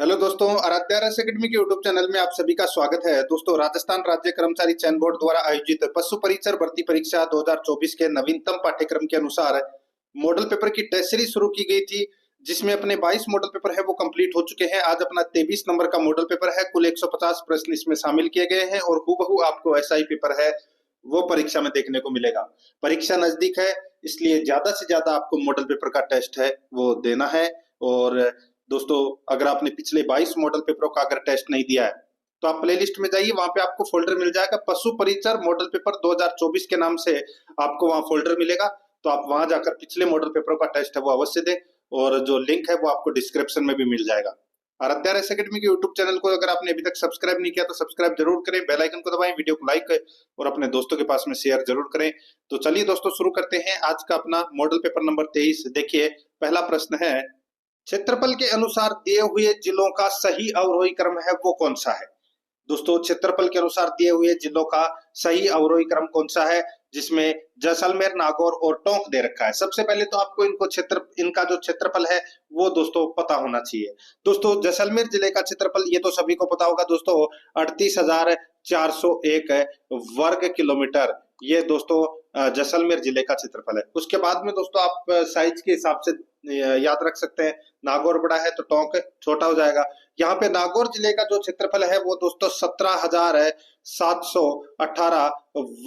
Hello दोस्तों, आराध्या रस academy के यूट्यूब चैनल में आप सभी का स्वागत है। दोस्तों, राजस्थान राज्य कर्मचारी चयन बोर्ड द्वारा आयोजित पशु परिचर भर्ती परीक्षा 2024 के नवीनतम पाठ्यक्रम के अनुसार मॉडल पेपर की टेस्ट सीरीज शुरू की गई थी, जिसमें अपने 22 मॉडल पेपर है वो कंप्लीट हो चुके हैं। आज अपना 23 नंबर का मॉडल पेपर है। कुल 150 प्रश्न इसमें शामिल किए गए हैं और हूबहू आपको ऐसा ही पेपर है वो परीक्षा में देखने को मिलेगा। परीक्षा नजदीक है, इसलिए ज्यादा से ज्यादा आपको मॉडल पेपर का टेस्ट है वो देना है। और दोस्तों, अगर आपने पिछले 22 मॉडल पेपरों का अगर टेस्ट नहीं दिया है तो आप प्लेलिस्ट में जाइए, वहां पे आपको फोल्डर मिल जाएगा पशु परिचर मॉडल पेपर 2024 के नाम से आपको वहां फोल्डर मिलेगा। तो आप वहां जाकर पिछले मॉडल पेपरों का टेस्ट है वो अवश्य दें और जो लिंक है वो आपको डिस्क्रिप्शन में भी मिल जाएगा। आराध्या रस एकेडमी के यूट्यूब चैनल को अगर आपने अभी तक सब्सक्राइब नहीं किया तो सब्सक्राइब जरूर करें, बेल आइकन को दबाएं, वीडियो को लाइक और अपने दोस्तों के पास में शेयर जरूर करें। तो चलिए दोस्तों, शुरू करते हैं आज का अपना मॉडल पेपर नंबर 23। देखिए, पहला प्रश्न है, क्षेत्रफल के अनुसार दिए हुए जिलों का सही अवरोही क्रम है वो कौन सा है। दोस्तों, क्षेत्रफल के अनुसार दिए हुए जिलों का सही अवरोही क्रम कौन सा है, जिसमें जैसलमेर, नागौर और टोंक दे रखा है। सबसे पहले तो आपको इनका जो क्षेत्रफल है वो दोस्तों पता होना चाहिए। दोस्तों, जैसलमेर जिले का क्षेत्रफल ये तो सभी को पता होगा दोस्तों, 38,401 वर्ग किलोमीटर। ये दोस्तों जैसलमेर जिले का क्षेत्रफल है। उसके बाद में दोस्तों आप साइज के हिसाब से याद रख सकते हैं, नागौर बड़ा है तो टोंक छोटा हो जाएगा। यहाँ पे नागौर जिले का जो क्षेत्रफल है वो दोस्तों 17,718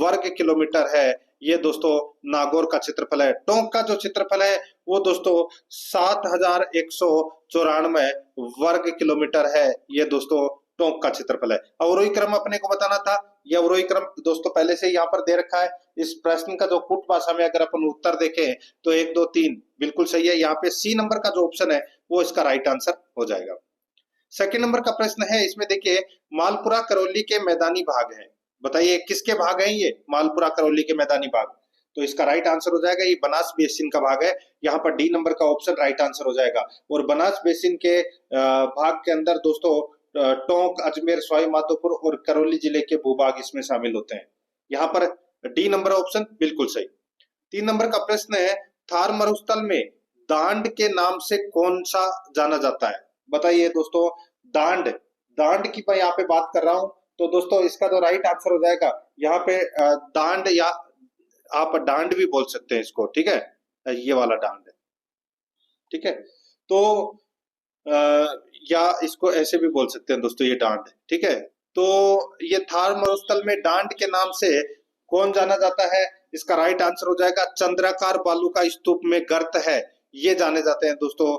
वर्ग किलोमीटर है। ये दोस्तों नागौर का क्षेत्रफल है। टोंक का जो क्षेत्रफल है वो दोस्तों 7,194 वर्ग किलोमीटर है। ये दोस्तों टोंक का क्षेत्रफल है। अवरोही क्रम अपने को बताना था। ये अवरोही क्रम दोस्तों पहले से यहाँ पर दे रखा है। इस प्रश्न का जो कुट भाषा में अगर अपन उत्तर देखें तो 1 2 3 बिल्कुल सही है। यहाँ पे सी नंबर का जो ऑप्शन है वो इसका राइट आंसर हो जाएगा। सेकंड नंबर का प्रश्न है, इसमें देखिए, मालपुरा करौली के मैदानी भाग है। बताइए किसके भाग हैं ये मालपुरा करौली के मैदानी भाग। तो इसका राइट आंसर हो जाएगा ये बनास बेसिन का भाग है। यहाँ पर डी नंबर का ऑप्शन राइट आंसर हो जाएगा। और बनास बेसिन के भाग के अंदर दोस्तों टोंक, अजमेर, सवाई माधोपुर और करौली जिले के भूभाग इसमें शामिल होते हैं। यहाँ पर डी नंबर ऑप्शन बिल्कुल सही। 3 नंबर का प्रश्न है, थार मरुस्थल में दांड के नाम से कौन सा जाना जाता है। बताइए दोस्तों, दांड दांड की मैं यहाँ पे बात कर रहा हूं तो दोस्तों इसका जो राइट आंसर हो जाएगा यहाँ पे दांड, या आप डांड भी बोल सकते हैं इसको, ठीक है, ये वाला डांड है, ठीक है। तो या इसको ऐसे भी बोल सकते हैं दोस्तों, ये डांड, ठीक है। तो ये थार मरुस्थल में डांड के नाम से कौन जाना जाता है, इसका राइट आंसर हो जाएगा चंद्राकार बालू का स्तूप में गर्त है। ये जाने जाते हैं दोस्तों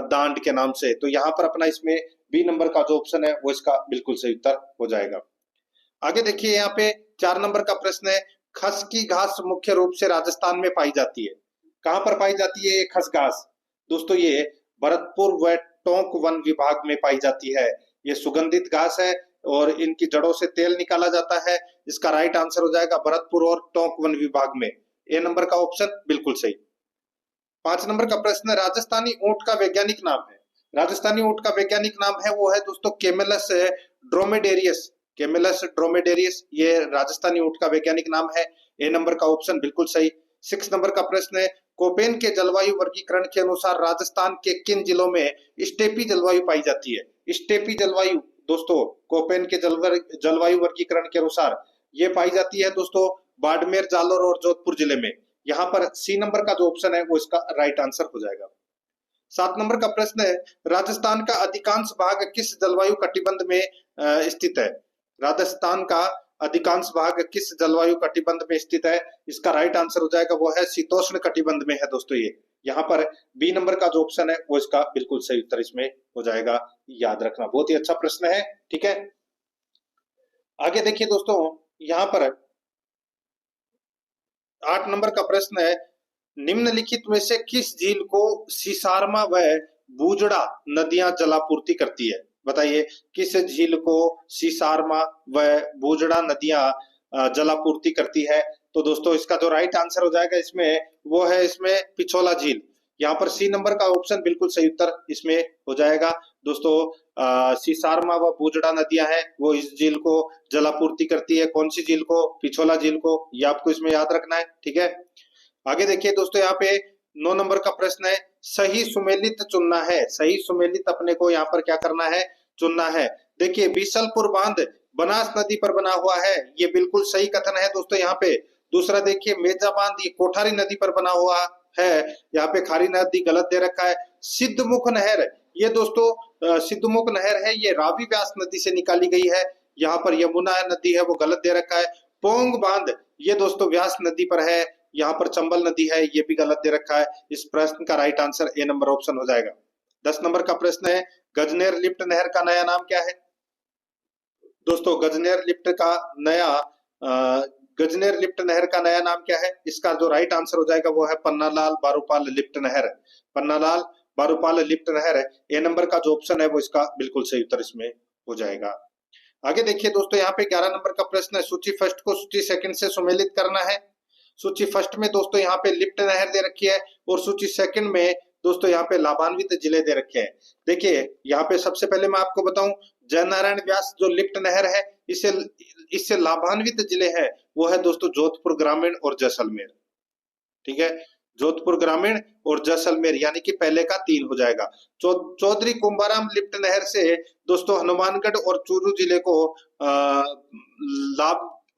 दांड के नाम से। तो यहाँ पर अपना इसमें बी नंबर का जो ऑप्शन है वो इसका बिल्कुल सही उत्तर हो जाएगा। आगे देखिए, यहाँ पे 4 नंबर का प्रश्न है, खस की घास मुख्य रूप से राजस्थान में पाई जाती है। कहाँ पर पाई जाती है ये खस घास। दोस्तों ये भरतपुर व टोंक वन विभाग में पाई जाती है। ये सुगंधित घास है और इनकी जड़ों से तेल निकाला जाता है। इसका राइट आंसर हो जाएगा भरतपुर और टोंक वन विभाग में। ए नंबर का ऑप्शन बिल्कुल सही। 5 नंबर का प्रश्न, राजस्थानी ऊंट का वैज्ञानिक नाम है। राजस्थानी ऊंट का वैज्ञानिक नाम है वो है दोस्तों कैमेलस ड्रोमेडेरियस। कैमेलस ड्रोमेडेरियस ये राजस्थानी ऊंट का वैज्ञानिक नाम है। ए नंबर का ऑप्शन बिल्कुल सही। 6 नंबर का प्रश्न है, कोपेन के जलवायु वर्गीकरण के अनुसार राजस्थान के किन जिलों में स्टेपी जलवायु पाई जाती है। स्टेपी जलवायु दोस्तों कोपेन के जलवायु वर्गीकरण के अनुसार ये पाई जाती है दोस्तों बाड़मेर, जालोर और जोधपुर जिले में। यहाँ पर सी नंबर का जो ऑप्शन है वो इसका राइट आंसर हो जाएगा। 7 नंबर का प्रश्न है, राजस्थान का अधिकांश भाग किस जलवायु कटिबंध में स्थित है। राजस्थान का अधिकांश भाग किस जलवायु कटिबंध में स्थित है। इसका राइट आंसर हो जाएगा वो है शीतोष्ण कटिबंध में है दोस्तों ये। यहाँ पर बी नंबर का जो ऑप्शन है वो इसका बिल्कुल सही उत्तर इसमें हो जाएगा। याद रखना, बहुत ही अच्छा प्रश्न है, ठीक है। आगे देखिए दोस्तों, यहाँ पर 8 नंबर का प्रश्न है, निम्नलिखित में से किस झील को सीसारमा व बूजड़ा नदियां जलापूर्ति करती है। बताइए किस झील को सीसारमा व बूजड़ा नदियां जलापूर्ति करती है। तो दोस्तों इसका जो राइट आंसर हो जाएगा इसमें वो है इसमें पिछोला झील। यहाँ पर सी नंबर का ऑप्शन बिल्कुल सही उत्तर इसमें हो जाएगा दोस्तों। सीसारमा व बूजड़ा नदियां हैं वो इस झील को जलापूर्ति करती है। कौन सी झील को, पिछोला झील को। ये आपको इसमें याद रखना है, ठीक है। आगे देखिए दोस्तों, यहाँ पे 9 नंबर का प्रश्न है, सही सुमेलित चुनना है, सही सुमेलित अपने को यहाँ पर क्या करना है, चुनना है। देखिए बीसलपुर बांध बनास नदी पर बना हुआ है, ये बिल्कुल सही कथन है दोस्तों यहाँ पे। दूसरा देखिए मेजा बांध ये कोठारी नदी पर बना हुआ है, यहाँ पे खारी नदी गलत दे रखा है। सिद्धमुख नहर ये दोस्तों सिद्धमुख नहर है, ये रावी व्यास नदी से निकाली गई है, यहाँ पर यमुना नदी है वो गलत दे रखा है। पोंग बांध ये दोस्तों व्यास नदी पर है, यहाँ पर चंबल नदी है, ये भी गलत दे रखा है। इस प्रश्न का right answer A number option हो जाएगा। 10 नंबर का प्रश्न है, गजनेर लिफ्ट नहर का नया नाम क्या है? दोस्तों गजनेर लिफ्ट का नया गजनेर लिफ्ट नहर का नया नाम क्या है? इसका जो राइट आंसर हो जाएगा वो है पन्नालाल बारूपाल लिफ्ट नहर। पन्नालाल बारूपाल लिफ्ट नहर है, ए नंबर का जो ऑप्शन है वो इसका बिल्कुल सही उत्तर इसमें हो जाएगा। आगे देखिए दोस्तों यहाँ पे 11 नंबर का प्रश्न है, सूची फर्स्ट को सूची सेकंड से सुमेलित करना है। सूची फर्स्ट में दोस्तों यहाँ पे लिफ्ट नहर दे रखी है और सूची सेकंड में दोस्तों यहाँ पे लाभान्वित जिले दे रखे हैं। देखिए यहाँ पे सबसे पहले मैं आपको बताऊं, जयनारायण व्यास जो लिफ्ट नहर है इससे लाभान्वित जिले हैं वो है दोस्तों जोधपुर ग्रामीण और जैसलमेर। ठीक है, जोधपुर ग्रामीण और जैसलमेर, यानी कि पहले का 3 हो जाएगा। चौधरी कुंभाराम लिफ्ट नहर से दोस्तों हनुमानगढ़ और चूरू जिले को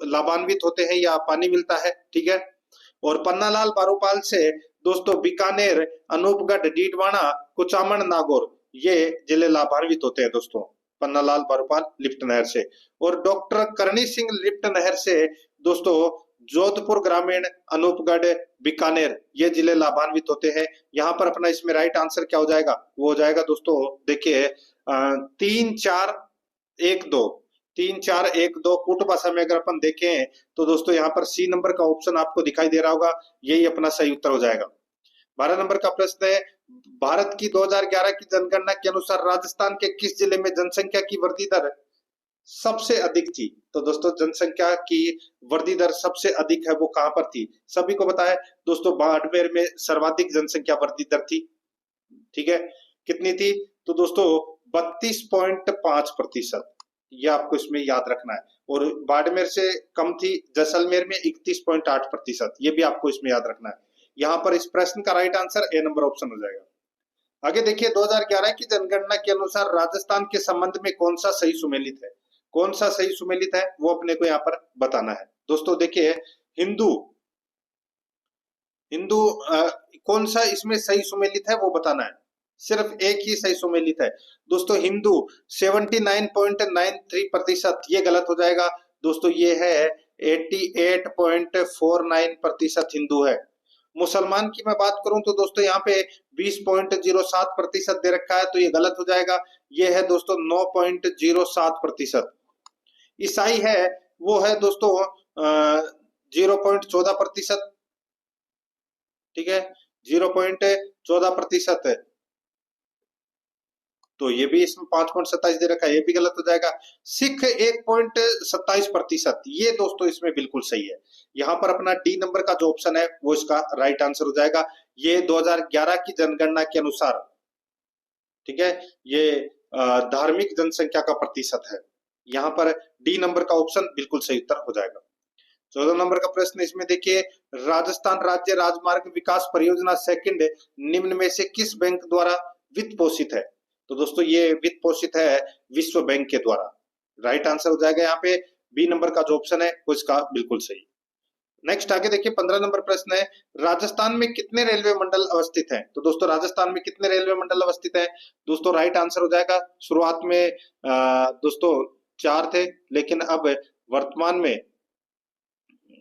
लाभान्वित होते हैं या पानी मिलता है। ठीक है, और पन्नालाल बारूपाल से दोस्तों बीकानेर, अनूपगढ़, डीडवाना, कुचामन, नागौर ये जिले लाभान्वित होते हैं दोस्तों पन्नालाल बारूपाल लिफ्ट नहर से। और डॉक्टर करणी सिंह लिफ्ट नहर से दोस्तों जोधपुर ग्रामीण, अनूपगढ़, बीकानेर ये जिले लाभान्वित होते हैं। यहाँ पर अपना इसमें राइट आंसर क्या हो जाएगा, वो हो जाएगा दोस्तों देखिए 3 4 1 2 3 4 1 2 कूट भाषा में अगर अपन देखें तो दोस्तों यहाँ पर सी नंबर का ऑप्शन आपको दिखाई दे रहा होगा, यही अपना सही उत्तर हो जाएगा। 12 नंबर का प्रश्न है, भारत की 2011 की जनगणना के अनुसार राजस्थान के किस जिले में जनसंख्या की वृद्धि दर सबसे अधिक थी? तो दोस्तों जनसंख्या की वृद्धि दर सबसे अधिक है वो कहां पर थी? सभी को पता है दोस्तों बाड़मेर में सर्वाधिक जनसंख्या वृद्धि दर थी। ठीक है, कितनी थी? तो दोस्तों 32.5%, ये आपको इसमें याद रखना है। और बाड़मेर से कम थी जैसलमेर में 31.8%, ये भी आपको इसमें याद रखना है। यहाँ पर इस प्रश्न का right answer A number option हो जाएगा। आगे देखिए 2011 की जनगणना के अनुसार राजस्थान के संबंध में कौन सा सही सुमेलित है? कौन सा सही सुमेलित है वो अपने को यहाँ पर बताना है। दोस्तों देखिए हिंदू कौन सा इसमें सही सुमेलित है वो बताना है, सिर्फ एक ही सही सुमेलित है दोस्तों हिंदू 79.93%, ये गलत हो जाएगा दोस्तों, ये है 88.49% हिंदू है। मुसलमान की मैं बात करूं तो दोस्तों यहाँ पे 20.07% दे रखा है, तो ये गलत हो जाएगा, ये है दोस्तों 9.07%। ईसाई है वो है दोस्तों 0.14%। ठीक है, 0.14% है, तो ये भी इसमें 5.27 दे रखा है, ये भी गलत हो जाएगा। सिख 1.27%, ये दोस्तों इसमें बिल्कुल सही है। यहाँ पर अपना डी नंबर का जो ऑप्शन है वो इसका राइट आंसर हो जाएगा, ये 2011 की जनगणना के अनुसार। ठीक है, ये धार्मिक जनसंख्या का प्रतिशत है, यहाँ पर डी नंबर का ऑप्शन बिल्कुल सही उत्तर हो जाएगा। 14 नंबर का प्रश्न इसमें देखिए, राजस्थान राज्य राजमार्ग विकास परियोजना सेकंड निम्न में से किस बैंक द्वारा वित्त पोषित है? तो दोस्तों ये वित्त पोषित है विश्व बैंक के द्वारा, राइट आंसर हो जाएगा यहाँ पे बी नंबर का जो ऑप्शन है वो इसका बिल्कुल सही। नेक्स्ट आगे देखिए 15 नंबर प्रश्न है, राजस्थान में कितने रेलवे मंडल अवस्थित हैं? तो दोस्तों राजस्थान में कितने रेलवे मंडल अवस्थित हैं? दोस्तों राइट आंसर हो जाएगा, शुरुआत में दोस्तों 4 थे, लेकिन अब वर्तमान में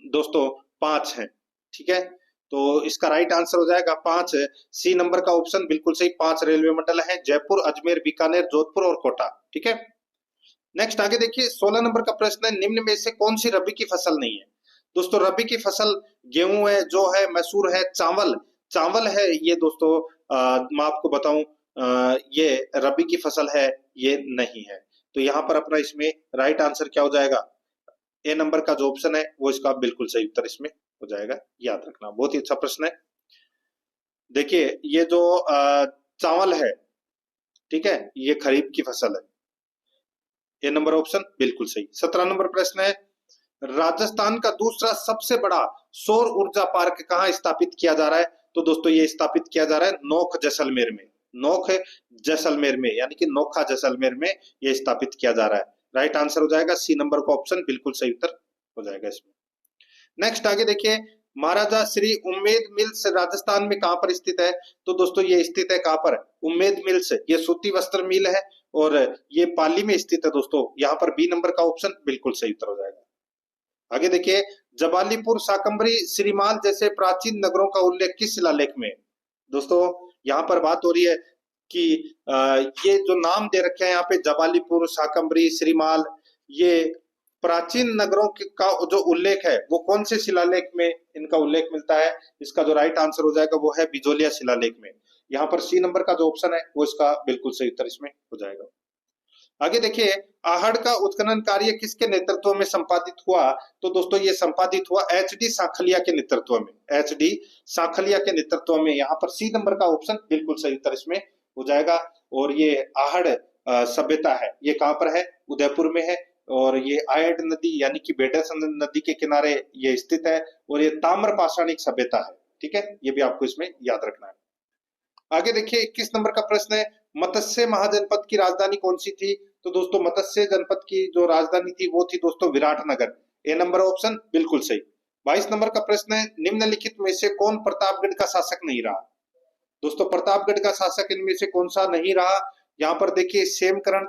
दोस्तों 5 हैं। ठीक है, तो इसका राइट आंसर हो जाएगा 5, सी नंबर का ऑप्शन बिल्कुल सही। 5 रेलवे मंडल हैं, जयपुर, अजमेर, बीकानेर, जोधपुर और कोटा। ठीक है, नेक्स्ट आगे देखिए 16 नंबर का प्रश्न है, निम्न में से कौन सी रबी की फसल नहीं है? दोस्तों रबी की फसल गेहूं है, जौ है, मसूर है, चावल है, ये दोस्तों मैं आपको बताऊं ये रबी की फसल है, ये नहीं है। तो यहाँ पर अपना इसमें राइट आंसर क्या हो जाएगा, ए नंबर का जो ऑप्शन है वो इसका बिल्कुल सही उत्तर इसमें हो जाएगा, याद रखना, बहुत ही अच्छा प्रश्न है। देखिए ये जो चावल है, ठीक है, ये खरीफ की फसल है, ए नंबर ऑप्शन बिल्कुल सही। 17 नंबर प्रश्न है, राजस्थान का दूसरा सबसे बड़ा सौर ऊर्जा पार्क कहाँ स्थापित किया जा रहा है? तो दोस्तों ये स्थापित किया जा रहा है नोख जैसलमेर में, नोख जैसलमेर में, यानी कि नोखा जैसलमेर में ये स्थापित किया जा रहा है। राइट आंसर हो जाएगा सी नंबर का ऑप्शन, बिल्कुल सही उत्तर हो जाएगा इसमें। नेक्स्ट आगे देखिए, महाराजा श्री उम्मेद मिल्स राजस्थान में कहां पर स्थित है? तो दोस्तों ये स्थित है कहां पर? उम्मेद मिल्स, ये सूती वस्त्र मिल है और ये पाली में स्थित है दोस्तों। यहाँ पर बी नंबर का ऑप्शन बिल्कुल सही उत्तर हो जाएगा। आगे देखिए, जबालीपुर, शाकंभरी, श्रीमाल जैसे प्राचीन नगरों का उल्लेख किस शिलालेख में? दोस्तों यहाँ पर बात हो रही है कि ये जो नाम दे रखे हैं यहाँ पे जबालीपुर, शाकंभरी, श्रीमाल, ये प्राचीन नगरों का जो उल्लेख है वो कौन से शिलालेख में इनका उल्लेख मिलता है? इसका जो राइट आंसर हो जाएगा वो है बिजोलिया शिलालेख में। यहाँ पर सी नंबर का जो ऑप्शन है वो इसका बिल्कुल सही उत्तर इसमें हो जाएगा। आगे देखिए, आहड़ का उत्खनन कार्य किसके नेतृत्व में संपादित हुआ? तो दोस्तों ये संपादित हुआ एच.डी. सांखलिया के नेतृत्व में, एच.डी. सांखलिया के नेतृत्व में। यहाँ पर सी नंबर का ऑप्शन बिल्कुल सही उत्तर इसमें हो जाएगा। और ये आहड़ सभ्यता है, ये कहां पर है? उदयपुर में है और ये आयड नदी यानी कि बेडस नदी के किनारे ये स्थित है और ये ताम्र पाषाणिक सभ्यता है। ठीक है, ये भी आपको इसमें याद रखना है। आगे देखिए 21 नंबर का प्रश्न है, मत्स्य महाजनपद की राजधानी कौन सी थी? तो दोस्तों मत्स्य जनपद की जो राजधानी थी वो थी दोस्तों विराटनगर। ए नंबर ऑप्शन बिल्कुल सही। 22 नंबर का प्रश्न है, निम्नलिखित में से कौन प्रतापगढ़ का शासक नहीं रहा? दोस्तों प्रतापगढ़ का शासक इनमें से कौन सा नहीं रहा? यहाँ पर देखिए सेमकरण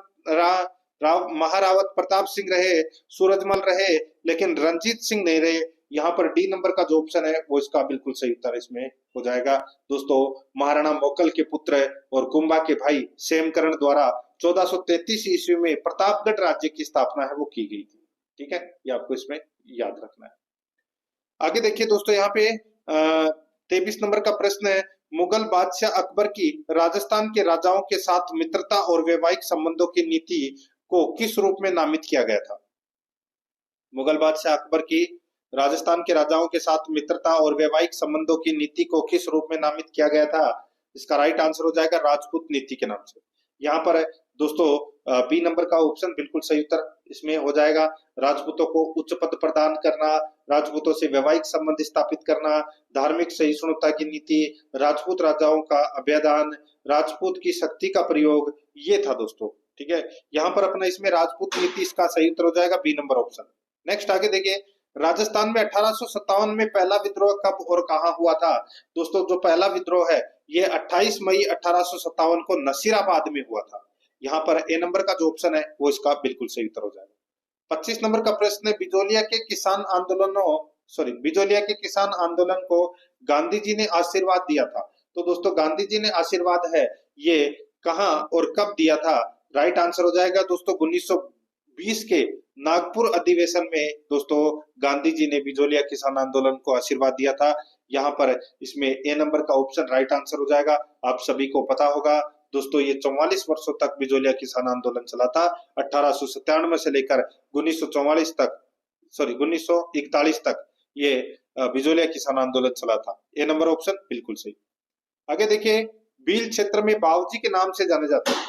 राव महारावत प्रताप सिंह रहे, सूरजमल रहे, लेकिन रंजीत सिंह नहीं रहे। यहाँ पर डी नंबर का जो ऑप्शन है वो इसका बिल्कुल सही उत्तर इसमें हो जाएगा। दोस्तों महाराणा मोकल के पुत्र और कुंभा के भाई सेमकरण द्वारा 1433 ईस्वी में प्रतापगढ़ राज्य की स्थापना है वो की गई थी। ठीक है, ये आपको इसमें याद रखना है। आगे देखिए दोस्तों यहाँ पे 23 नंबर का प्रश्न है, मुगल बादशाह अकबर की राजस्थान के राजाओं के साथ मित्रता और वैवाहिक संबंधों की नीति को किस रूप में नामित किया गया था? मुगल बादशाह अकबर की राजस्थान के राजाओं के साथ मित्रता और वैवाहिक संबंधों की नीति को किस रूप में नामित किया गया था? इसका राइट आंसर हो जाएगा राजपूत नीति के नाम से। यहाँ पर दोस्तों बी नंबर का ऑप्शन बिल्कुल सही उत्तर इसमें हो जाएगा। राजपूतों को उच्च पद प्रदान करना, राजपूतों से वैवाहिक संबंध स्थापित करना, धार्मिक सहिष्णुता की नीति, राजपूत राजाओं का अभ्यादान, राजपूत की शक्ति का प्रयोग, ये था दोस्तों। ठीक है, यहाँ पर अपना इसमें राजपूत नीति इसका सही उत्तर हो जाएगा बी नंबर ऑप्शन। नेक्स्ट आगे देखिए, राजस्थान में 1857 में पहला विद्रोह कब और कहां हुआ था? दोस्तों जो पहला विद्रोह है ये 28 मई 1857 को नसीराबाद में हुआ था। यहाँ पर ए नंबर का जो ऑप्शन है वो इसका बिल्कुल सही उत्तर हो जाएगा। 25 नंबर का प्रश्न है, बिजोलिया के किसान आंदोलन को गांधी जी ने आशीर्वाद दिया था। तो दोस्तों गांधी जी ने आशीर्वाद है ये कहां और कब दिया था? राइट आंसर हो जाएगा दोस्तों 1920 के नागपुर अधिवेशन में दोस्तों गांधी जी ने बिजोलिया किसान आंदोलन को आशीर्वाद दिया था। यहाँ पर इसमें ए नंबर का ऑप्शन राइट आंसर हो जाएगा। आप सभी को पता होगा दोस्तों ये 44 वर्षों तक बिजोलिया किसान आंदोलन चला था। 1897 से लेकर 1941 तक ये बिजोलिया किसान आंदोलन चला था। ए नंबर ऑप्शन बिल्कुल सही। आगे देखिए, भील क्षेत्र में बावजी के नाम से जाने जाते हैं।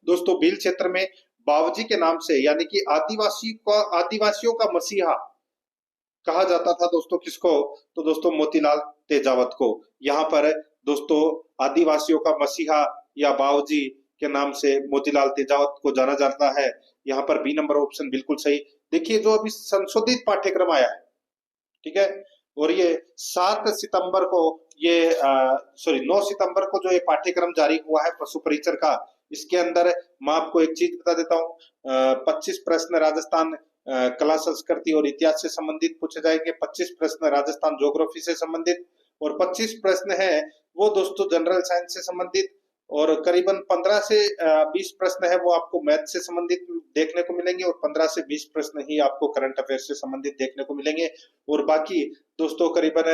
दोस्तों भील क्षेत्र में बावजी के नाम से यानी कि आदिवासियों का मसीहा कहा जाता था दोस्तों किसको? तो दोस्तों मोतीलाल तेजावत को। यहाँ पर दोस्तों आदिवासियों का मसीहा या बावजी के नाम से मोतीलाल तेजावत को जाना जाता है। यहाँ पर बी नंबर ऑप्शन बिल्कुल सही। देखिए जो अभी संशोधित पाठ्यक्रम आया है, ठीक है, और ये 7 सितंबर को ये 9 सितंबर को जो ये पाठ्यक्रम जारी हुआ है पशु परिचर का, इसके अंदर मैं आपको एक चीज बता देता हूँ। 25 प्रश्न राजस्थान कला संस्कृति और इतिहास से संबंधित पूछे जाएंगे, 25 प्रश्न राजस्थान ज्योग्राफी से संबंधित और 25 प्रश्न है वो दोस्तों जनरल साइंस से संबंधित और करीबन 15 से 20 प्रश्न है वो आपको मैथ से संबंधित देखने को मिलेंगे और 15 से 20 प्रश्न ही आपको करंट अफेयर्स से संबंधित देखने को मिलेंगे और बाकी दोस्तों करीबन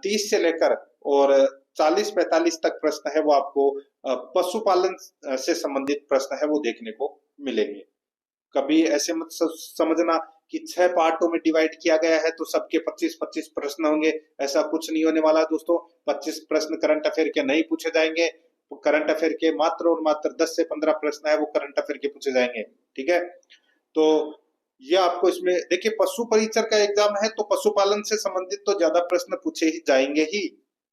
30 से लेकर और 40-45 तक प्रश्न है वो आपको पशुपालन से संबंधित प्रश्न है वो देखने को मिलेंगे। कभी ऐसे मत समझना कि 6 पार्टों में डिवाइड किया गया है तो सबके 25-25 प्रश्न होंगे, ऐसा कुछ नहीं होने वाला दोस्तों। 25 प्रश्न करंट अफेयर के नहीं पूछे जाएंगे, करंट अफेयर के मात्र और मात्र 10 से 15 प्रश्न है वो करंट अफेयर के पूछे जाएंगे। ठीक है, तो ये आपको इसमें देखिए पशु परिचर का एग्जाम है तो पशुपालन से संबंधित तो ज्यादा प्रश्न पूछे ही जाएंगे ही,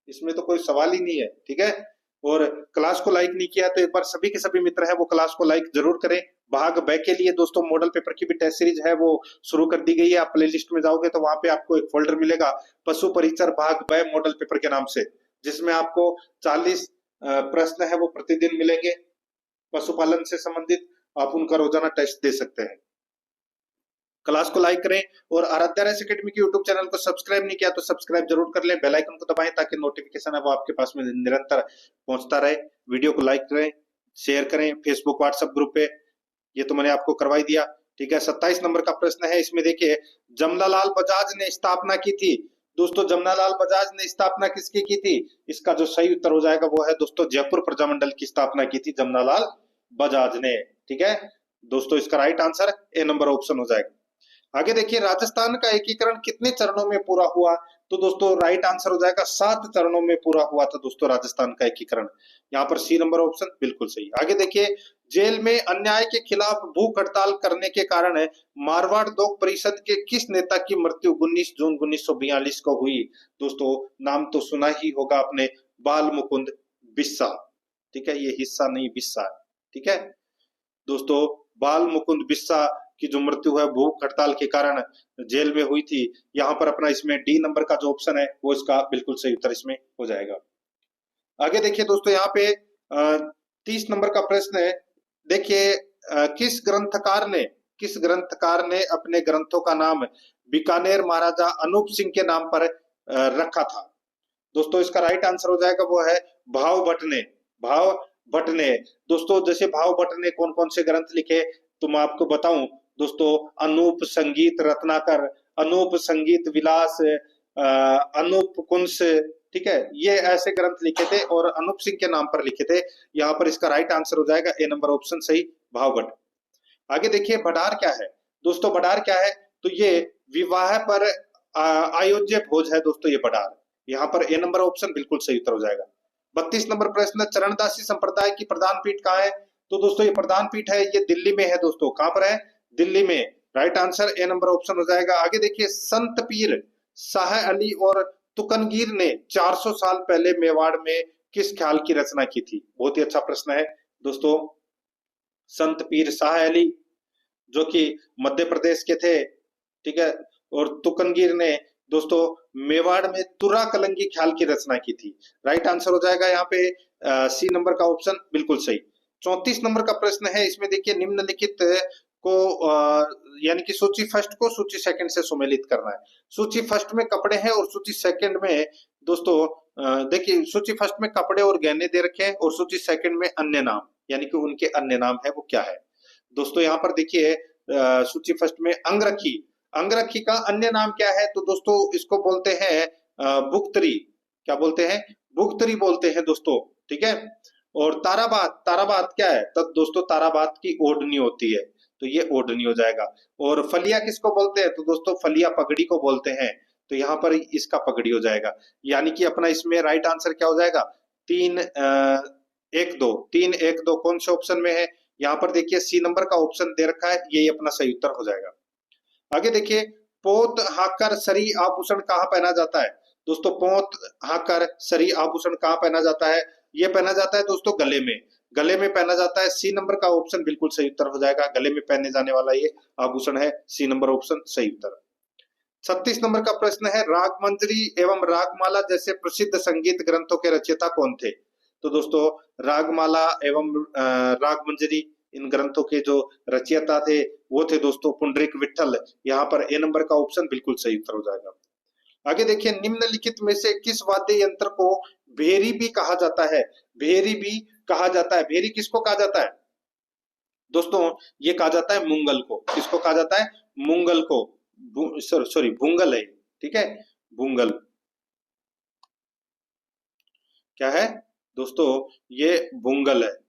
इसमें तो कोई सवाल ही नहीं है, ठीक है। और क्लास को लाइक नहीं किया तो एक बार सभी के सभी मित्र हैं वो क्लास को लाइक जरूर करें। भाग ब के लिए दोस्तों मॉडल पेपर की भी टेस्ट सीरीज है वो शुरू कर दी गई है। आप प्ले लिस्ट में जाओगे तो वहां पे आपको एक फोल्डर मिलेगा पशु परिचर भाग ब मॉडल पेपर के नाम से, जिसमें आपको 40 प्रश्न है वो प्रतिदिन मिलेंगे पशुपालन से संबंधित। आप उनका रोजाना टेस्ट दे सकते हैं। क्लास को लाइक करें और आराध्या रेस एकेडमी के यूट्यूब चैनल को सब्सक्राइब नहीं किया तो सब्सक्राइब जरूर कर लें, बेल आइकन को दबाएं ताकि नोटिफिकेशन है वो आपके पास में निरंतर पहुंचता रहे। वीडियो को लाइक करें, शेयर करें फेसबुक व्हाट्सएप ग्रुप पे, ये तो मैंने आपको करवा ही दिया, ठीक है। 27 नंबर का प्रश्न है, इसमें देखिए जमनालाल बजाज ने स्थापना की थी। दोस्तों जमनालाल बजाज ने स्थापना किसकी की थी? इसका जो सही उत्तर हो जाएगा वो है दोस्तों जयपुर प्रजामंडल की स्थापना की थी जमनालाल बजाज ने, ठीक है दोस्तों। इसका right answer A number option हो जाएगा। आगे देखिए राजस्थान का एकीकरण कितने चरणों में पूरा हुआ? तो दोस्तों राइट आंसर हो जाएगा 7 चरणों में पूरा हुआ था दोस्तों राजस्थान का एकीकरण। यहाँ पर सी नंबर ऑप्शन बिल्कुल सही। आगे देखिए जेल में अन्याय के खिलाफ भूख हड़ताल करने के कारण मारवाड़ लोक परिषद के किस नेता की मृत्यु 19 जून 1942 को हुई? दोस्तों नाम तो सुना ही होगा आपने, बाल मुकुंद बिस्सा, ठीक है। ये हिस्सा नहीं बिस्सा, ठीक है दोस्तों। बाल मुकुंद बिस्सा की जो मृत्यु है भूख हड़ताल के कारण जेल में हुई थी। यहाँ पर अपना इसमें डी नंबर का जो ऑप्शन है वो इसका बिल्कुल सही उत्तर इसमें हो जाएगा। आगे देखिए दोस्तों यहाँ पे 30 नंबर का प्रश्न है, देखिए किस ग्रंथकार ने अपने ग्रंथों का नाम बीकानेर महाराजा अनूप सिंह के नाम पर रखा था? दोस्तों इसका राइट आंसर हो जाएगा वो है भाव भट्ट ने। भाव भट्ट ने दोस्तों, जैसे भाव भट्ट ने कौन कौन से ग्रंथ लिखे तो मैं आपको बताऊं दोस्तों, अनूप संगीत रत्नाकर, अनूप संगीत विलास, अनूप कुंस, ठीक है, ये ऐसे ग्रंथ लिखे थे और अनूप सिंह के नाम पर लिखे थे। यहाँ पर इसका राइट आंसर हो जाएगा ए नंबर ऑप्शन सही, भावभट्ट। आगे देखिए भंडार क्या है? दोस्तों भंडार क्या है? तो ये विवाह पर आयोज्य भोज है दोस्तों, ये भंडार। यहाँ पर ए नंबर ऑप्शन बिल्कुल सही उत्तर हो जाएगा। 32 नंबर प्रश्न, चरणदासी संप्रदाय की प्रधान पीठ कहाँ है? तो दोस्तों ये प्रधान पीठ है ये दिल्ली में है दोस्तों। कहां पर है? दिल्ली में। Right answer A number option हो जाएगा। आगे देखिए संत पीर शाह अली और तुकनगीर ने 400 साल पहले मेवाड़ में किस ख्याल की रचना की थी? बहुत ही अच्छा प्रश्न है दोस्तों। संत पीर शाह अली जो कि मध्य प्रदेश के थे, ठीक है, और तुकनगीर ने दोस्तों मेवाड़ में तुरा कलंगी ख्याल की रचना की थी। राइट आंसर हो जाएगा यहाँ पे सी नंबर का ऑप्शन बिल्कुल सही। 34 नंबर का प्रश्न है, इसमें देखिए निम्नलिखित को यानी कि सूची फर्स्ट को सूची सेकंड से सुमेलित करना है। सूची फर्स्ट में कपड़े हैं और सूची सेकंड में दोस्तों देखिए सूची फर्स्ट में कपड़े और गहने दे रखे हैं और सूची सेकंड में अन्य नाम, यानी कि उनके अन्य नाम है वो क्या है दोस्तों। यहाँ पर देखिए सूची फर्स्ट में अंगरखी, अंगरखी का अन्य नाम क्या है? तो दोस्तों इसको बोलते हैं बुगतरी। क्या बोलते हैं? बुगतरी बोलते हैं दोस्तों, ठीक है। और ताराबात, ताराबात क्या है? तो दोस्तों ताराबात की ओढ़नी होती है, तो ये ओढ़नी हो जाएगा। और फलिया किसको बोलते हैं? तो दोस्तों फलिया पगड़ी को बोलते हैं, तो यहाँ पर इसका पगड़ी हो जाएगा। यानी कि अपना इसमें राइट आंसर क्या हो जाएगा? 3 1 2, 3 1 2 कौन से ऑप्शन में है? यहाँ पर देखिए सी नंबर का ऑप्शन दे रखा है, यही अपना सही उत्तर हो जाएगा। आगे देखिए पोत हाकर सरी आभूषण कहाँ पहना जाता है? दोस्तों पोत हाकर सरी आभूषण कहाँ पहना जाता है? ये पहना जाता है दोस्तों गले में, गले में पहना जाता है। सी नंबर का ऑप्शन बिल्कुल सही उत्तर हो जाएगा। गले में पहने जाने वाला ये आभूषण है, सी नंबर ऑप्शन सही उत्तर। 36 नंबर का प्रश्न है रागमंजरी एवं रागमाला जैसे प्रसिद्ध संगीत ग्रंथों के रचयिता कौन थे? तो दोस्तों रागमाला एवं रागमंजरी इन ग्रंथों के जो रचयिता थे वो थे दोस्तों पुंडरीक विठल। यहाँ पर ए नंबर का ऑप्शन बिल्कुल सही उत्तर हो जाएगा। आगे देखिए निम्नलिखित में से किस वाद्य यंत्र को भेरी भी कहा जाता है? भेरी भी कहा जाता है। भेरी किसको कहा जाता है दोस्तों? ये कहा जाता है मुंगल को। किसको कहा जाता है? मुंगल को। सॉरी भूंगल है, ठीक है, भूंगल। क्या है दोस्तों? ये भूंगल है।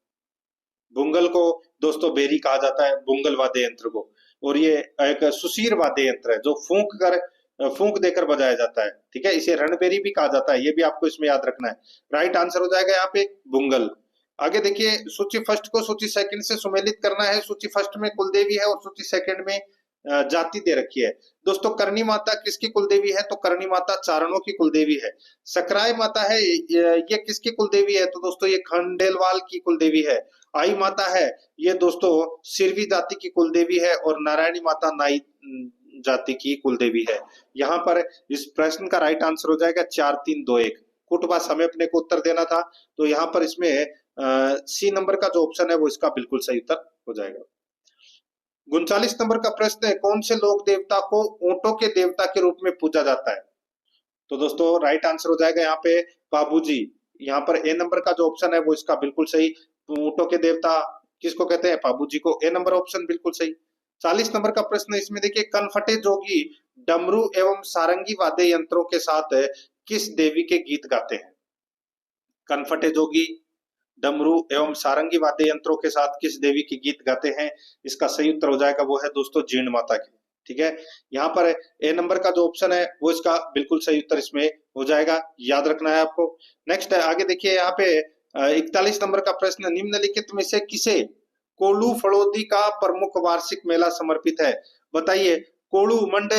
भूंगल को दोस्तों भेरी कहा जाता है, भूंगल वाद्य यंत्र को। और ये एक सुशीर वाद्य यंत्र है जो फूंक देकर बजाया जाता है, ठीक है। इसे रणबेरी भी कहा जाता है, ये भी आपको इसमें याद रखना है। राइट आंसर हो जाएगा यहाँ पे भूंगल। आगे देखिए सूची फर्स्ट को सूची सेकंड से सुमेलित करना है। सूची फर्स्ट में कुलदेवी है और सूची सेकंड में जाति दे रखी है। दोस्तों करणी माता किसकी कुलदेवी है? तो करणी माता चारणों की कुलदेवी है। सकराय माता है, ये किसकी कुलदेवी है? तो दोस्तों ये खंडेलवाल की कुलदेवी है। आई माता है, ये दोस्तों सिरवी जाति की कुलदेवी है। और नारायणी माता नाई जाति की कुलदेवी है। यहाँ पर इस प्रश्न का राइट आंसर हो जाएगा 4 3 2 1। कुटभाषा में अपने को उत्तर देना था, तो यहाँ पर इसमें सी नंबर का जो ऑप्शन है वो इसका बिल्कुल सही उत्तर हो जाएगा। 39 नंबर का प्रश्न है, कौन से लोक देवता को ऊंटों के देवता के रूप में पूजा जाता है? तो दोस्तों राइट आंसर हो जाएगा यहाँ पे बाबूजी। यहाँ पर ए नंबर का जो ऑप्शन है वो इसका बिल्कुल सही। ऊंटों के देवता किसको कहते हैं? बाबूजी को। ए नंबर ऑप्शन बिल्कुल सही। 40 नंबर का प्रश्न है, इसमें देखिए, कनफटे जोगी डमरू एवं सारंगी वाद्य यंत्रों के साथ किस देवी के गीत गाते हैं? कनफटे जोगी डमरू एवं सारंगी वाद्य यंत्रों के साथ किस देवी के गीत गाते हैं? इसका सही उत्तर हो जाएगा वो है दोस्तों जीण माता की। ठीक है, यहाँ पर ए नंबर का जो ऑप्शन है वो इसका बिल्कुल सही उत्तर इसमें हो जाएगा, याद रखना है आपको। नेक्स्ट है, आगे देखिए यहाँ पे 41 नंबर का प्रश्न, निम्नलिखित में से किसे कोल्लू फड़ौदी का प्रमुख वार्षिक मेला समर्पित है? बताइए। कोल्लू मंड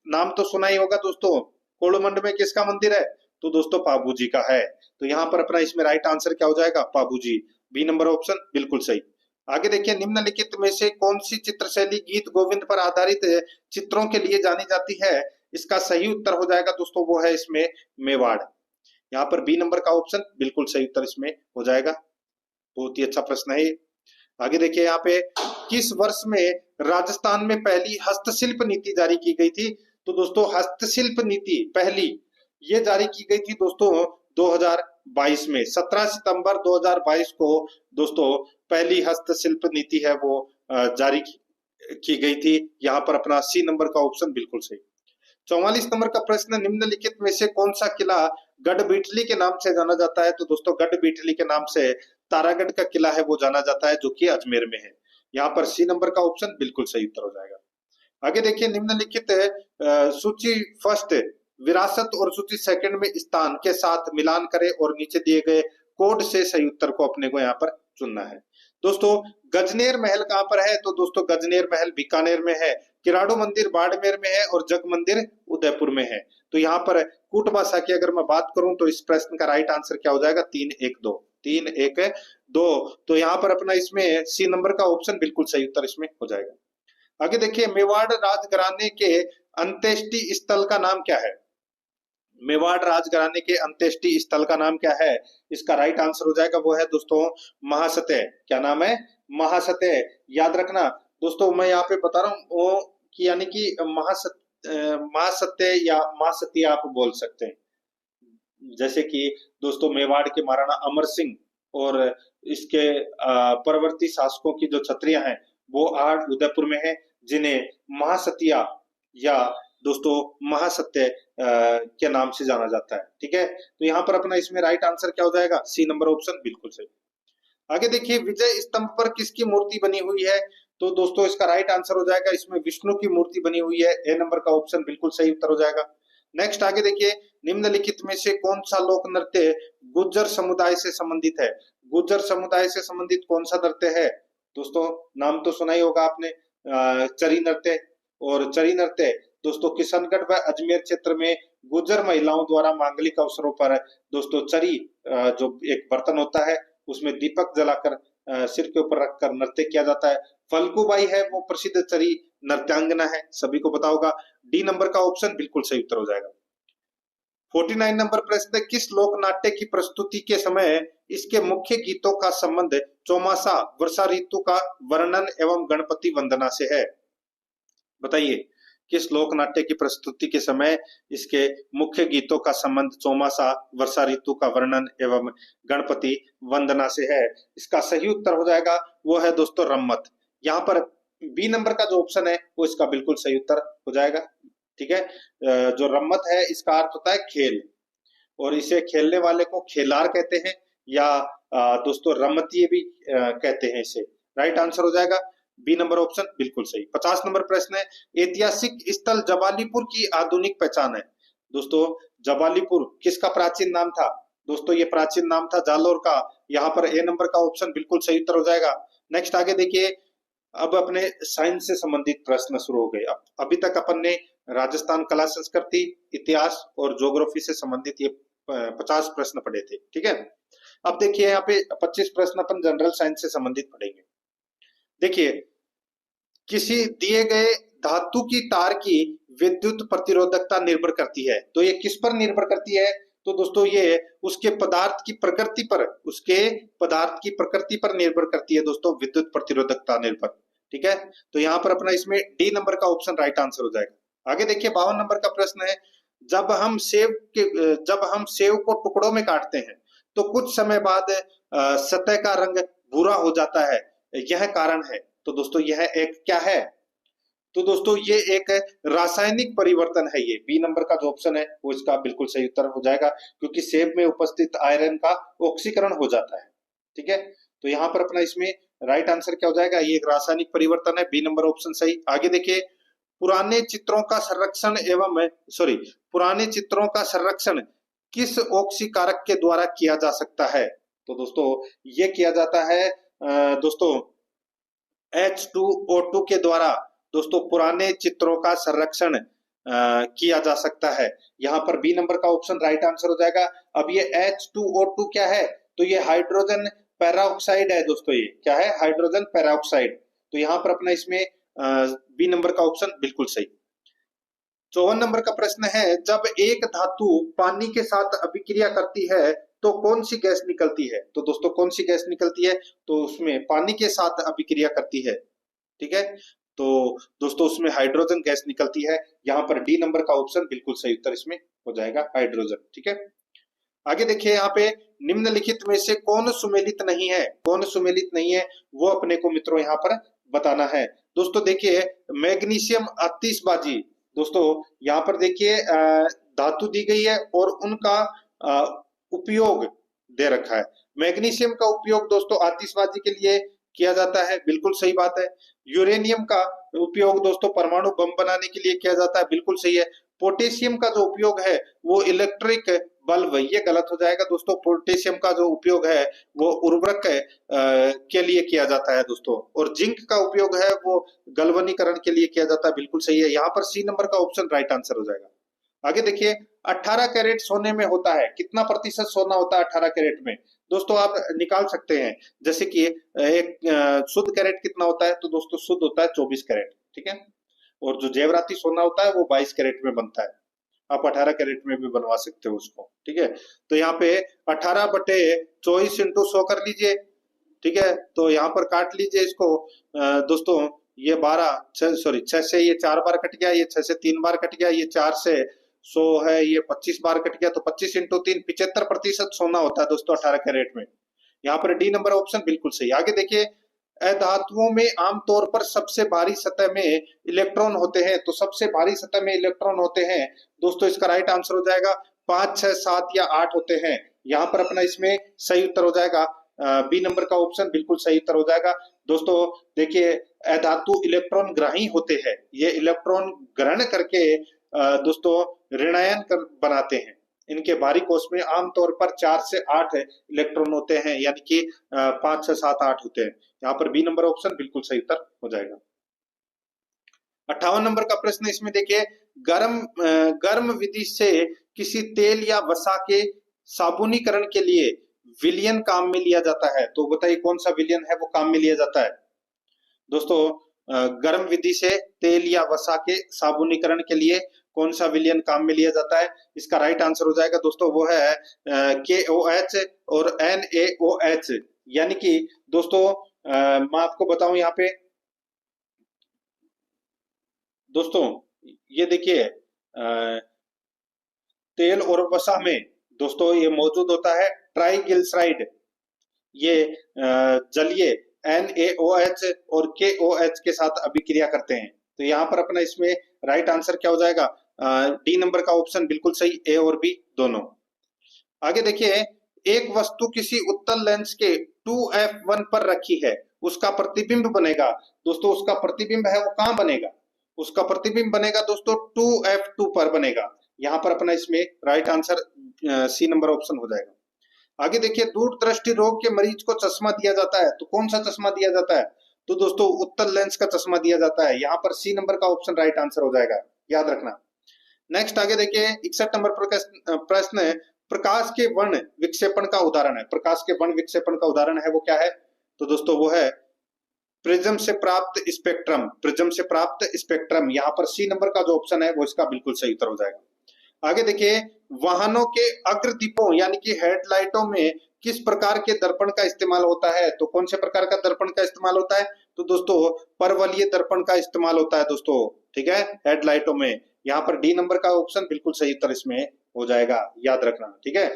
नाम तो सुना ही होगा दोस्तों। कोल्लू मंड में किसका मंदिर है? तो दोस्तों पाबूजी का है। तो यहाँ पर अपना इसमें राइट आंसर क्या हो जाएगा? पाबूजी। बी नंबर ऑप्शन बिल्कुल सही। आगे देखिए, निम्नलिखित में से कौन सी चित्रशैली गीत गोविंद पर आधारित चित्रों के लिए जानी जाती है? इसका सही उत्तर हो जाएगा दोस्तों वो है इसमें मेवाड़। यहाँ पर बी नंबर का ऑप्शन बिल्कुल सही उत्तर इसमें हो जाएगा। बहुत ही अच्छा प्रश्न है ये। आगे देखिए यहाँ पे, किस वर्ष में राजस्थान में पहली हस्तशिल्प नीति जारी की गई थी? तो दोस्तों हस्तशिल्प नीति पहली ये जारी की गई थी दोस्तों 2022 में। 17 सितंबर 2022 को दोस्तों पहली हस्तशिल्प नीति है वो जारी की गई थी। यहाँ पर अपना सी नंबर का ऑप्शन बिल्कुल सही। 44 नंबर का प्रश्न, निम्नलिखित में से कौन सा किला गढ़बीठली के नाम से जाना जाता है? तो दोस्तों गढ़बीठली के नाम से तारागढ़ का किला है वो जाना जाता है, जो कि अजमेर में है। यहाँ पर सी नंबर का ऑप्शन बिल्कुल सही उत्तर हो जाएगा। आगे देखिए, निम्नलिखित सूची फर्स्ट विरासत और सूची सेकंड में स्थान के साथ मिलान करें और नीचे दिए गए कोड से सही उत्तर को अपने को यहाँ पर चुनना है। दोस्तों गजनेर महल कहाँ पर है? तो दोस्तों गजनेर महल बीकानेर में है। किराड़ू मंदिर बाड़मेर में है और जग मंदिर उदयपुर में है। तो यहाँ पर कूट भाषा की अगर मैं बात करूं तो इस प्रश्न का राइट आंसर क्या हो जाएगा? 3 1 2 3 1 2। तो यहाँ पर अपना इसमें सी नंबर का ऑप्शन बिल्कुल सही उत्तर इसमें हो जाएगा। आगे देखिए, मेवाड़ राजघराने के अंत्येष्टि स्थल का नाम क्या है? मेवाड़ राजघराने के अंत्येष्टि स्थल का नाम क्या है? इसका राइट आंसर हो जाएगा वो है दोस्तों महासत्य। क्या नाम है? महासत्य। याद रखना दोस्तों, मैं यहाँ पे बता रहा हूँ कि यानी कि महासत्य या महासती आप बोल सकते हैं। जैसे कि दोस्तों मेवाड़ के महाराणा अमर सिंह और इसके परवर्ती शासकों की जो छत्रियां हैं वो आज उदयपुर में है, जिन्हें महासतिया या दोस्तों महासत्य के नाम से जाना जाता है। ठीक है, तो यहाँ पर अपना इसमें राइट आंसर क्या हो जाएगा? सी नंबर ऑप्शन बिल्कुल सही। आगे देखिए, विजय स्तंभ पर किसकी मूर्ति बनी हुई है? तो दोस्तों इसका राइट आंसर हो जाएगा इसमें विष्णु की मूर्ति बनी हुई है। ए नंबर का ऑप्शन बिल्कुल सही उत्तर हो जाएगा। नेक्स्ट आगे देखिए, निम्नलिखित में से कौन सा लोक नृत्य गुर्जर समुदाय से संबंधित है? गुर्जर समुदाय से संबंधित कौन सा नृत्य है? दोस्तों नाम तो सुना ही होगा आपने, चरी नृत्य। और चरी नृत्य दोस्तों किशनगढ़ व अजमेर क्षेत्र में गुर्जर महिलाओं द्वारा मांगलिक अवसरों पर दोस्तों चरी जो एक बर्तन होता है उसमें दीपक जलाकर सिर के ऊपर रखकर नृत्य किया जाता है। फल्गुबाई है वो प्रसिद्ध चरी नृत्यांगना है, सभी को पता होगा। डी नंबर का ऑप्शन बिल्कुल सही उत्तर हो जाएगा। 49 नंबर प्रश्न, किस लोक नाट्य की प्रस्तुति के समय इसके मुख्य गीतों का संबंध चौमासा वर्षा ऋतु का वर्णन एवं गणपति वंदना से है? बताइए, किस लोक नाट्य की प्रस्तुति के समय इसके मुख्य गीतों का संबंध चौमासा वर्षा ऋतु का वर्णन एवं गणपति वंदना से है? इसका सही उत्तर हो जाएगा वो है दोस्तों रम्मत। यहाँ पर बी नंबर का जो ऑप्शन है वो इसका बिल्कुल सही उत्तर हो जाएगा। ठीक है, जो रम्मत है इसका अर्थ होता है खेल, और इसे खेलने वाले को खेलार कहते हैं या दोस्तों रम्मतीय भी कहते हैं इसे। राइट आंसर हो जाएगा बी नंबर ऑप्शन बिल्कुल सही। 50 नंबर प्रश्न है, ऐतिहासिक स्थल जबालीपुर की आधुनिक पहचान है? दोस्तों जबालीपुर किसका प्राचीन नाम था? दोस्तों ये प्राचीन नाम था जालोर का। यहाँ पर ए नंबर का ऑप्शन बिल्कुल सही उत्तर हो जाएगा। नेक्स्ट आगे देखिए, अब अपने साइंस से संबंधित प्रश्न शुरू हो गए। अभी तक अपन ने राजस्थान कला संस्कृति, इतिहास और ज्योग्राफी से संबंधित ये 50 प्रश्न पढ़े थे, ठीक है। अब देखिए यहाँ पे 25 प्रश्न अपन जनरल साइंस से संबंधित पढ़ेंगे। देखिए, किसी दिए गए धातु की तार की विद्युत प्रतिरोधकता निर्भर करती है, तो ये किस पर निर्भर करती है? तो दोस्तों ये उसके पदार्थ की प्रकृति पर, उसके पदार्थ की प्रकृति पर निर्भर करती है दोस्तों, विद्युत प्रतिरोधकता निर्भर, ठीक है। तो यहाँ पर अपना इसमें डी नंबर का ऑप्शन राइट आंसर हो जाएगा। आगे देखिए 52 नंबर का प्रश्न है, जब हम सेव को टुकड़ों में काटते हैं तो कुछ समय बाद सतह का रंग भूरा हो जाता है, यह कारण है। तो दोस्तों यह एक क्या है? तो दोस्तों ये एक रासायनिक परिवर्तन है। ये बी नंबर का जो ऑप्शन है वो इसका बिल्कुल सही उत्तर हो जाएगा, क्योंकि सेब में उपस्थित आयरन का ऑक्सीकरण हो जाता है, ठीक है। तो यहाँ पर अपना इसमें राइट आंसर क्या हो जाएगा? ये एक रासायनिक परिवर्तन है, बी नंबर ऑप्शन सही। आगे देखिए, पुराने चित्रों का संरक्षण किस ऑक्सीकारक के द्वारा किया जा सकता है? तो दोस्तों ये किया जाता है दोस्तों H2O2 के द्वारा दोस्तों पुराने चित्रों का संरक्षण किया जा सकता है। यहाँ पर बी नंबर का ऑप्शन राइट आंसर हो जाएगा। अब ये H2O2 क्या है? तो ये हाइड्रोजन पेरोक्साइड है दोस्तों। ये क्या है? Hydrogen peroxide. तो यहाँ पर अपना इसमें बी नंबर का ऑप्शन बिल्कुल सही। 54 नंबर का प्रश्न है, जब एक धातु पानी के साथ अभिक्रिया करती है तो कौन सी गैस निकलती है? तो दोस्तों कौन सी गैस निकलती है? तो उसमें पानी के साथ अभिक्रिया करती है, ठीक है। तो दोस्तों उसमें हाइड्रोजन गैस निकलती है। यहाँ पर डी नंबर का ऑप्शन बिल्कुल सही उत्तर इसमें हो जाएगा, हाइड्रोजन, ठीक है। आगे देखिए, यहाँ पे निम्नलिखित में से कौन सुमेलित नहीं है? कौन सुमेलित नहीं है वो अपने को मित्रों यहाँ पर बताना है। दोस्तों देखिए, मैग्नीशियम आतिशबाजी, दोस्तों यहाँ पर देखिए धातु दी गई है और उनका उपयोग दे रखा है। मैग्नीशियम का उपयोग दोस्तों आतिशबाजी के लिए किया जाता है, बिल्कुल सही बात है। यूरेनियम का उपयोग दोस्तों परमाणु बम बनाने के लिए किया जाता है, बिल्कुल सही है। पोटेशियम का जो उपयोग है वो इलेक्ट्रिक बल्ब, ये गलत हो जाएगा दोस्तों। पोटेशियम का जो उपयोग है वो उर्वरक के लिए किया जाता है दोस्तों। और जिंक का उपयोग है वो गलवनीकरण के लिए किया जाता है, बिल्कुल सही है। यहाँ पर सी नंबर का ऑप्शन राइट आंसर हो जाएगा। आगे देखिए, 18 कैरेट सोने में होता है, कितना प्रतिशत सोना होता है 18 कैरेट में? दोस्तों आप निकाल सकते हैं, जैसे कि एक शुद्ध कैरेट कितना होता है? तो दोस्तों शुद्ध होता है 24 कैरेट, ठीक है। और जो जेवराती सोना होता है वो 22 कैरेट में बनता है। आप 18 कैरेट में भी बनवा सकते हो उसको, ठीक है। तो यहाँ पे 18/24 इंटू 100 कर लीजिए, ठीक है। तो यहाँ पर काट लीजिए इसको दोस्तों। ये 6 से ये 4 बार कट गया, ये 6 से 3 बार कट गया, ये 4 से 100 है, ये 25 बार कट गया। तो 25 इंटू 3 75% सोना होता है दोस्तों 18 कैरेट में। यहाँ पर डी नंबर ऑप्शन बिल्कुल सही। आगे देखिए, अधातुओं में आमतौर पर सबसे भारी सतह में इलेक्ट्रॉन होते हैं। तो सबसे भारी सतह में इलेक्ट्रॉन होते हैं दोस्तों, इसका राइट आंसर हो जाएगा 5, 6, 7 या 8 होते हैं। यहाँ पर अपना इसमें सही उत्तर हो जाएगा बी नंबर का ऑप्शन बिल्कुल सही उत्तर हो जाएगा। दोस्तों देखिए, अधातु इलेक्ट्रॉन ग्राही होते हैं, ये इलेक्ट्रॉन ग्रहण करके दोस्तों ऋणायन कर बनाते हैं। इनके बाहरी कोश में आमतौर पर 4 से 8 इलेक्ट्रॉन होते हैं, यानी कि 5, 6, 7, 8 होते हैं। यहाँ पर बी नंबर ऑप्शन बिल्कुल सही उत्तर हो जाएगा। 58 नंबर का प्रश्न इसमें देखिए, गर्म विधि से किसी तेल या वसा के साबुनीकरण के लिए विलयन काम में लिया जाता है। तो बताइए कौन सा विलयन है वो काम में लिया जाता है? दोस्तों गर्म विधि से तेल या वसा के साबुनीकरण के लिए कौन सा विलयन काम में लिया जाता है? इसका राइट आंसर हो जाएगा दोस्तों, वो है KOH और NaOH। यानी कि दोस्तों मैं आपको बताऊं यहाँ पे दोस्तों, ये देखिए तेल और वसा में दोस्तों ये मौजूद होता है ट्राइग्लिसराइड। ये जलीय NaOH और KOH के साथ अभिक्रिया करते हैं। तो यहाँ पर अपना इसमें राइट आंसर क्या हो जाएगा? डी नंबर का ऑप्शन बिल्कुल सही, ए और बी दोनों। आगे देखिए, एक वस्तु किसी उत्तल लेंस के 2f1 पर रखी है, उसका प्रतिबिंब बनेगा। दोस्तों उसका प्रतिबिंब है वो कहाँ बनेगा? उसका प्रतिबिंब बनेगा दोस्तों 2f2 पर बनेगा। यहाँ पर अपना इसमें right answer C number option हो जाएगा। आगे देखिए, दूरदृष्टि रोग के मरीज को चश्मा दिया जाता है, तो कौन सा चश्मा दिया जाता है? तो दोस्तों उत्तल लेंस का चश्मा दिया जाता है। यहाँ पर सी नंबर का ऑप्शन राइट आंसर हो जाएगा, याद रखना। नेक्स्ट आगे देखिए 61 नंबर प्रश्न है, प्रकाश के वर्ण विक्षेपण का उदाहरण है। प्रकाश के वर्ण विक्षेपण का उदाहरण है वो क्या है? तो दोस्तों वो है प्रिज्म से प्राप्त स्पेक्ट्रम। प्रिज्म से प्राप्त स्पेक्ट्रम, यहाँ पर सी नंबर का जो ऑप्शन है वो इसका बिल्कुल सही उत्तर हो जाएगा। आगे देखिए वाहनों के अग्रदीपों यानी कि हेडलाइटों में किस प्रकार के दर्पण का इस्तेमाल होता है? तो कौन से प्रकार का दर्पण का इस्तेमाल होता है? तो दोस्तों परवलयी दर्पण का इस्तेमाल होता है दोस्तों, ठीक है, हेडलाइटों में। यहाँ पर डी नंबर का ऑप्शन बिल्कुल सही उत्तर इसमें हो जाएगा, याद रखना, ठीक है।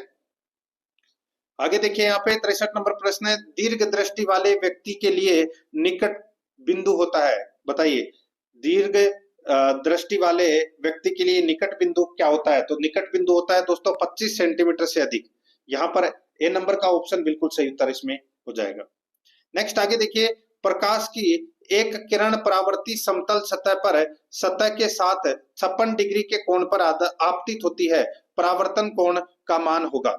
आगे देखिए यहाँ पे 63 नंबर प्रश्न है, दीर्घ दृष्टि वाले व्यक्ति के लिए निकट बिंदु होता है। बताइए दीर्घ दृष्टि वाले व्यक्ति के लिए निकट बिंदु क्या होता है? तो निकट बिंदु होता है दोस्तों 25 सेंटीमीटर से अधिक। यहाँ पर ए नंबर का ऑप्शन बिल्कुल सही उत्तर इसमें हो जाएगा। नेक्स्ट आगे देखिए प्रकाश की एक किरण परावर्ती समतल सतह पर सतह के साथ 56 डिग्री के कोण पर आपतित होती है, परावर्तन कोण का मान होगा।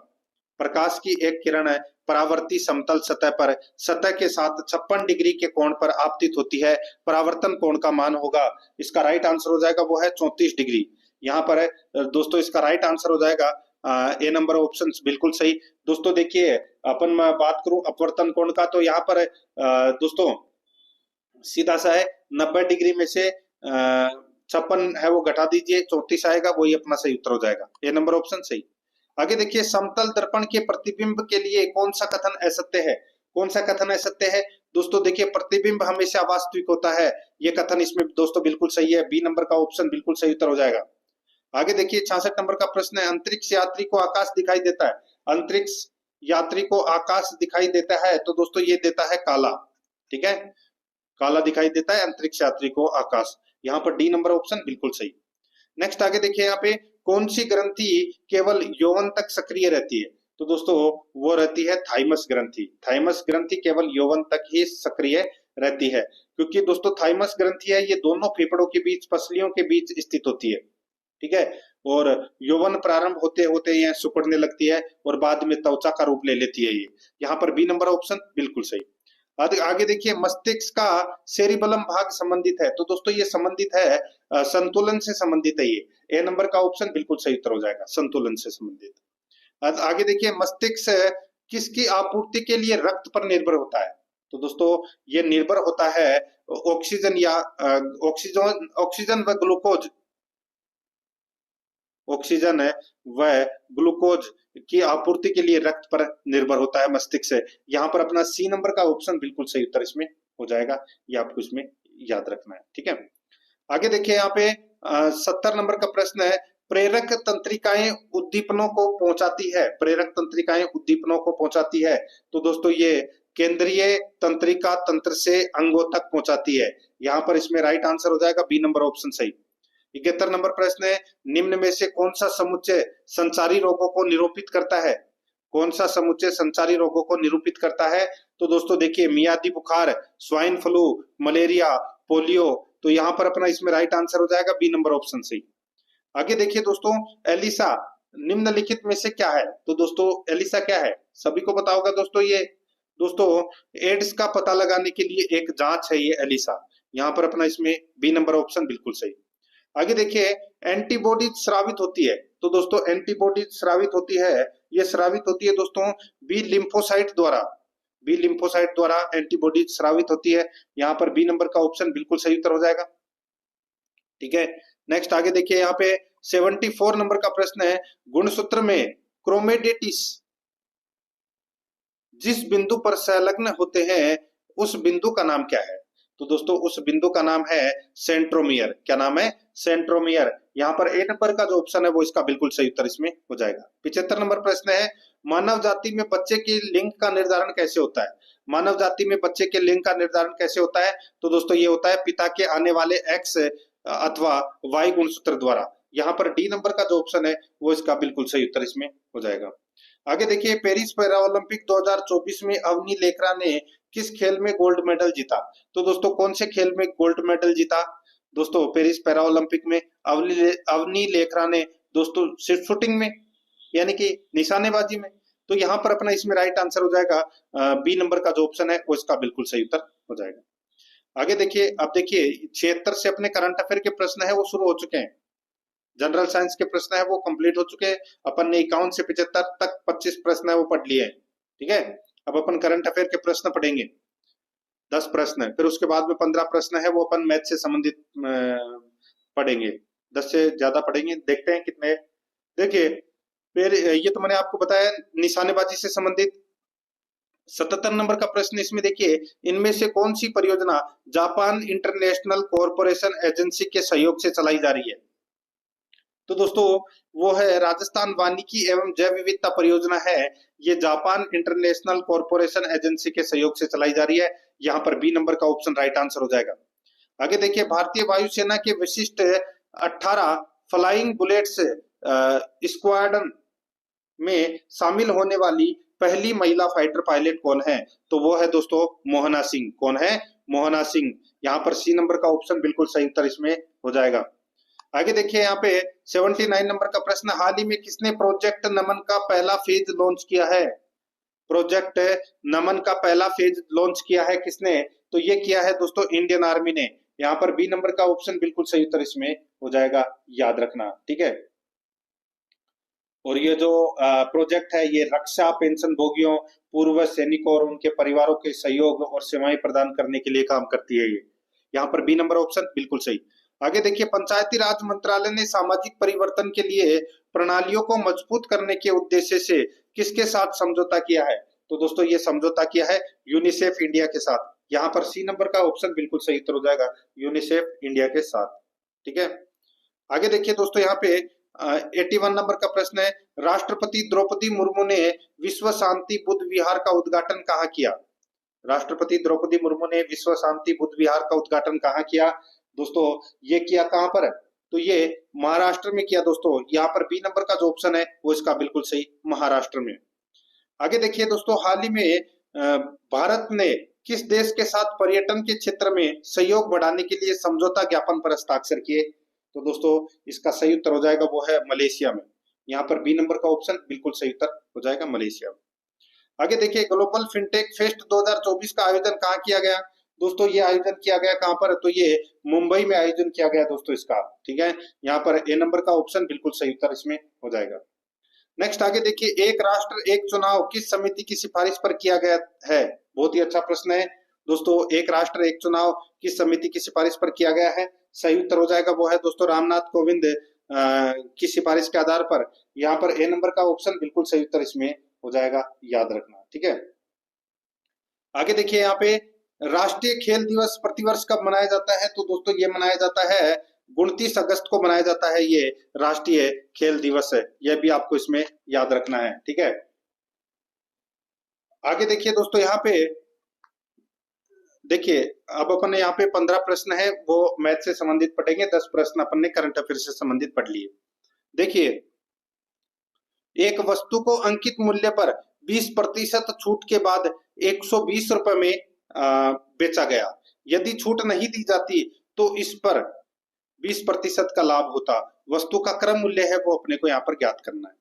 प्रकाश की एक किरण परावर्ती समतल सतह पर सतह के साथ 56 डिग्री के कोण पर आपतित होती है, परावर्तन कोण का मान होगा। इसका राइट आंसर हो जाएगा वो है 34 डिग्री। यहाँ पर दोस्तों इसका राइट आंसर हो जाएगा ए नंबर ऑप्शन बिल्कुल सही। दोस्तों देखिए अपन मैं बात करूं अपवर्तन कोण का, तो यहाँ पर दोस्तों सीधा सा है 90 डिग्री में से 56 है वो घटा दीजिए, 34 आएगा, वही अपना सही उत्तर हो जाएगा, ए नंबर ऑप्शन सही। आगे देखिए समतल दर्पण के प्रतिबिंब के लिए कौन सा कथन असत्य है? कौन सा कथन असत्य है? दोस्तों देखिए प्रतिबिंब हमेशा वास्तविक होता है, ये कथन इसमें दोस्तों बिल्कुल सही है, बी नंबर का ऑप्शन बिल्कुल सही उत्तर हो जाएगा। आगे देखिए 66 नंबर का प्रश्न है, अंतरिक्ष यात्री को आकाश दिखाई देता है। अंतरिक्ष यात्री को आकाश दिखाई देता है, तो दोस्तों ये देता है काला, ठीक है, काला दिखाई देता है अंतरिक्ष यात्री को आकाश। यहाँ पर डी नंबर ऑप्शन बिल्कुल सही। नेक्स्ट आगे देखिए यहाँ पे कौन सी ग्रंथि केवल यौवन तक सक्रिय रहती है? तो दोस्तों वो रहती है थाइमस ग्रंथि। थाइमस ग्रंथि केवल यौवन तक ही सक्रिय रहती है, क्योंकि दोस्तों थाइमस ग्रंथि है ये दोनों फेफड़ों के बीच, पसलियों के बीच स्थित होती है, ठीक है, और यौवन प्रारंभ होते होते ये सिकुड़ने लगती है और बाद में त्वचा का रूप ले लेती है ये। यहाँ पर बी नंबर ऑप्शन बिल्कुल सही। आगे देखिए मस्तिष्क का सेरिबलम भाग संबंधित है, तो दोस्तों ये संबंधित है संतुलन से संबंधित है ये, ए नंबर का ऑप्शन बिल्कुल सही उत्तर हो जाएगा, संतुलन से संबंधित। आगे देखिए मस्तिष्क किसकी आपूर्ति के लिए रक्त पर निर्भर होता है? तो दोस्तों ये निर्भर होता है ऑक्सीजन या ऑक्सीजन व ग्लूकोज, ऑक्सीजन है वह ग्लूकोज की आपूर्ति के लिए रक्त पर निर्भर होता है मस्तिष्क से। यहाँ पर अपना सी नंबर का ऑप्शन बिल्कुल सही उत्तर इसमें हो जाएगा, ये आपको इसमें याद रखना है, ठीक है। आगे देखिए यहाँ पे 70 नंबर का प्रश्न है, प्रेरक तंत्रिकाएं उद्दीपनों को पहुंचाती है। प्रेरक तंत्रिकाएं उद्दीपनों को पहुंचाती है, तो दोस्तों ये केंद्रीय तंत्रिका तंत्र से अंगों तक पहुंचाती है। यहाँ पर इसमें राइट आंसर हो जाएगा बी नंबर ऑप्शन सही। 71 नंबर प्रश्न है, निम्न में से कौन सा समुच्चय संचारी रोगों को निरूपित करता है? कौन सा समुच्चय संचारी रोगों को निरूपित करता है? तो दोस्तों देखिए मियादी बुखार, स्वाइन फ्लू, मलेरिया, पोलियो, तो यहाँ पर अपना इसमें राइट आंसर हो जाएगा बी नंबर ऑप्शन सही। आगे देखिए दोस्तों एलिसा निम्नलिखित में से क्या है? तो दोस्तों एलिसा क्या है सभी को पता होगा दोस्तों, ये दोस्तों एड्स का पता लगाने के लिए एक जांच है ये एलिसा। यहाँ पर अपना इसमें बी नंबर ऑप्शन बिल्कुल सही। आगे देखिए एंटीबॉडी स्रावित होती है, तो दोस्तों एंटीबॉडी स्रावित होती है, ये स्रावित होती है दोस्तों बी लिम्फोसाइट द्वारा। बी लिम्फोसाइट द्वारा एंटीबॉडी स्रावित होती है, यहाँ पर बी नंबर का ऑप्शन बिल्कुल सही उत्तर हो जाएगा, ठीक है। नेक्स्ट आगे देखिए यहाँ पे 74 नंबर का प्रश्न है, गुणसूत्र में क्रोमेडेटिस जिस बिंदु पर संलग्न होते हैं उस बिंदु का नाम क्या है? तो दोस्तों उस बिंदु का नाम है सेंट्रोमियर। क्या नाम है? सेंट्रोमियर। यहाँ पर ए नंबर का जो ऑप्शन है वो इसका बिल्कुल सही उत्तर इसमें हो जाएगा। 75 नंबर प्रश्न है, मानव जाति में बच्चे के लिंग का निर्धारण कैसे होता है? मानव जाति में बच्चे के लिंग का निर्धारण कैसे होता है? तो दोस्तों ये होता है पिता के आने वाले एक्स अथवा वाई गुणसूत्र द्वारा। यहाँ पर डी नंबर का जो ऑप्शन है वो इसका बिल्कुल सही उत्तर इसमें हो जाएगा। आगे देखिए पेरिस पैरा ओलंपिक 2024 में अवनी लेखरा ने किस खेल में गोल्ड मेडल जीता? तो दोस्तों कौन से खेल में गोल्ड मेडल जीता? दोस्तों पेरिस पैरा ओलंपिक में अवनी लेखरा ने दोस्तों सिर्फ शूटिंग में यानी कि निशानेबाजी में। तो यहाँ पर अपना इसमें राइट आंसर हो जाएगा बी नंबर का जो ऑप्शन है वो इसका बिल्कुल सही उत्तर हो जाएगा। आगे देखिए, अब देखिए 76 से अपने करंट अफेयर के प्रश्न है वो शुरू हो चुके हैं। जनरल साइंस के प्रश्न है वो कंप्लीट हो चुके हैं। अपन ने 51 से 75 तक 25 प्रश्न है वो पढ़ लिए हैं। ठीक है, अब अपन करंट अफेयर के प्रश्न पढ़ेंगे। 10 प्रश्न है, फिर उसके बाद में 15 प्रश्न है वो अपन मैथ से संबंधित पढ़ेंगे। 10 से ज्यादा पढ़ेंगे, देखते हैं कितने। देखिए, फिर ये तो मैंने आपको बताया निशानेबाजी से संबंधित। 77 नंबर का प्रश्न इसमें देखिए, इनमें से कौन सी परियोजना जापान इंटरनेशनल कॉरपोरेशन एजेंसी के सहयोग से चलाई जा रही है? तो दोस्तों वो है राजस्थान वानिकी एवं जैव विविधता परियोजना है। ये जापान इंटरनेशनल कॉरपोरेशन एजेंसी के सहयोग से चलाई जा रही है। यहाँ पर बी नंबर का ऑप्शन राइट आंसर हो जाएगा। आगे देखिए, भारतीय वायुसेना के विशिष्ट 18 फ्लाइंग बुलेट्स स्क्वाड्रन में शामिल होने वाली पहली महिला फाइटर पायलट कौन है? तो वो है दोस्तों मोहना सिंह। कौन है? मोहना सिंह। यहाँ पर सी नंबर का ऑप्शन बिल्कुल सही उत्तर इसमें हो जाएगा। आगे देखिए, यहाँ पे 79 नंबर का प्रश्न, हाल ही में किसने प्रोजेक्ट नमन का पहला फेज लॉन्च किया है? प्रोजेक्ट नमन का पहला फेज लॉन्च किया है किसने? तो ये किया है दोस्तों इंडियन आर्मी ने। यहाँ पर बी नंबर का ऑप्शन बिल्कुल सही उत्तर इसमें हो जाएगा, याद रखना। ठीक है, और ये जो प्रोजेक्ट है ये रक्षा पेंशन भोगियों, पूर्व सैनिकों और उनके परिवारों के सहयोग और सेवाएं प्रदान करने के लिए काम करती है। ये यहाँ पर बी नंबर ऑप्शन बिल्कुल सही। आगे देखिए, पंचायती राज मंत्रालय ने सामाजिक परिवर्तन के लिए प्रणालियों को मजबूत करने के उद्देश्य से किसके साथ समझौता किया है? तो दोस्तों ये समझौता किया है यूनिसेफ इंडिया के साथ। यहाँ पर सी नंबर का ऑप्शन बिल्कुल सही उत्तर हो जाएगा, यूनिसेफ इंडिया के साथ। ठीक है, आगे देखिए दोस्तों, यहाँ पे 81 नंबर का प्रश्न है, राष्ट्रपति द्रौपदी मुर्मू ने विश्व शांति बुद्ध विहार का उद्घाटन कहाँ किया? राष्ट्रपति द्रौपदी मुर्मू ने विश्व शांति बुद्ध विहार का उद्घाटन कहाँ किया? दोस्तों ये किया कहाँ पर? तो ये महाराष्ट्र में किया दोस्तों। यहाँ पर बी नंबर का जो ऑप्शन है वो इसका बिल्कुल सही, महाराष्ट्र में। आगे देखिए दोस्तों, हाल ही में भारत ने किस देश के साथ पर्यटन के क्षेत्र में सहयोग बढ़ाने के लिए समझौता ज्ञापन पर हस्ताक्षर किए? तो दोस्तों इसका सही उत्तर हो जाएगा वो है मलेशिया में। यहाँ पर बी नंबर का ऑप्शन बिल्कुल सही उत्तर हो जाएगा, मलेशिया में। आगे देखिए, ग्लोबल फिनटेक फेस्ट 2024 का आयोजन कहाँ किया गया? दोस्तों ये आयोजन किया गया कहाँ पर? तो ये मुंबई में आयोजन किया गया दोस्तों इसका। ठीक है, यहाँ पर ए नंबर का ऑप्शन बिल्कुल सही उत्तर इसमें हो जाएगा। नेक्स्ट आगे देखिए, एक राष्ट्र एक चुनाव किस समिति की सिफारिश पर किया गया है? बहुत ही अच्छा प्रश्न है दोस्तों, एक राष्ट्र एक चुनाव किस समिति की सिफारिश पर किया गया है? सही उत्तर हो जाएगा वो है दोस्तों रामनाथ कोविंद की सिफारिश के आधार पर। यहाँ पर ए नंबर का ऑप्शन बिल्कुल सही उत्तर इसमें हो जाएगा, याद रखना। ठीक है, आगे देखिए, यहाँ पे राष्ट्रीय खेल दिवस प्रतिवर्ष कब मनाया जाता है? तो दोस्तों ये मनाया जाता है 29 अगस्त को मनाया जाता है, ये राष्ट्रीय खेल दिवस है। यह भी आपको इसमें याद रखना है। ठीक है, आगे देखिए दोस्तों, यहाँ पे देखिए, अब अपन ने यहाँ पे 15 प्रश्न है वो मैथ से संबंधित पढ़ेंगे, 10 प्रश्न अपन ने करंट अफेयर से संबंधित पढ़ लिए। देखिए, एक वस्तु को अंकित मूल्य पर 20% छूट के बाद 120 रुपए में बेचा गया। यदि छूट नहीं दी जाती तो इस पर 20% का लाभ होता। वस्तु का क्रम मूल्य है वो अपने को यहाँ पर ज्ञात करना है।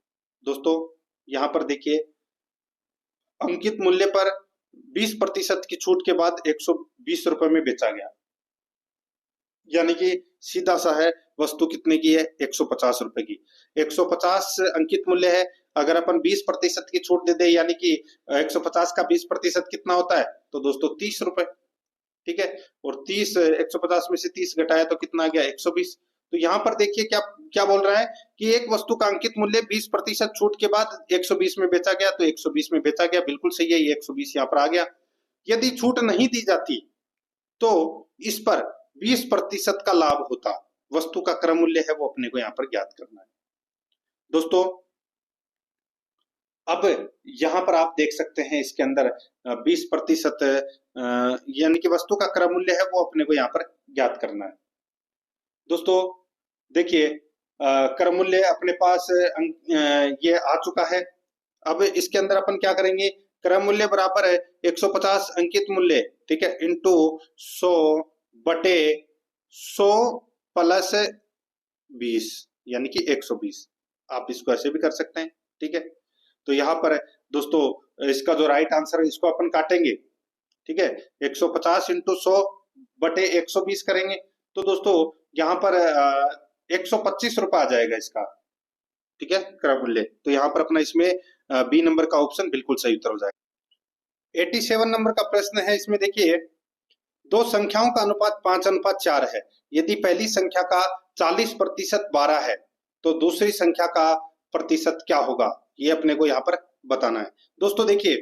दोस्तों यहाँ पर देखिए, अंकित मूल्य पर 20% की छूट के बाद 120 रुपए में बेचा गया, यानी कि सीधा सा है वस्तु कितने की है? 150 रुपए की। 150 अंकित मूल्य है, अगर अपन 20% की छूट दे दे यानी कि 150 का 20% कितना होता है? तो दोस्तों 30 रुपए। ठीक है, और 30 150 में से 30 घटाया तो कितना आ गया? 120। तो यहाँ पर देखिए क्या क्या बोल रहा है कि एक वस्तु का अंकित मूल्य 20% छूट के बाद 120 में बेचा गया, तो 120 में बेचा गया, बिल्कुल सही है, ये 120 यहाँ पर आ गया। यदि छूट नहीं दी जाती तो इस पर 20% का लाभ होता। वस्तु का क्रम मूल्य है वो अपने को यहाँ पर ज्ञात करना है। दोस्तों अब यहाँ पर आप देख सकते हैं इसके अंदर 20% यानी कि वस्तु का क्रम मूल्य है वो अपने को यहाँ पर ज्ञात करना है। दोस्तों देखिए, क्रम मूल्य अपने पास ये आ चुका है। अब इसके अंदर अपन क्या करेंगे? क्रम मूल्य बराबर है 150 अंकित मूल्य, ठीक है, इंटू 100 बटे 100 प्लस 20 यानी कि 120। आप इसको ऐसे भी कर सकते हैं। ठीक है, तो यहाँ पर दोस्तों इसका जो राइट आंसर है इसको अपन काटेंगे। ठीक है, 150 इंटू 100 बटे 120 करेंगे तो दोस्तों यहाँ पर 125 रुपये आ जाएगा इसका, ठीक है, क्रय मूल्य। तो यहाँ पर अपना इसमें बी नंबर का ऑप्शन बिल्कुल सही उत्तर हो जाएगा। 87 नंबर का प्रश्न है, इसमें देखिए दो संख्याओं का अनुपात 5:4 है। यदि पहली संख्या का 40% 12 है तो दूसरी संख्या का प्रतिशत क्या होगा, ये अपने को यहाँ पर बताना है। दोस्तों देखिए,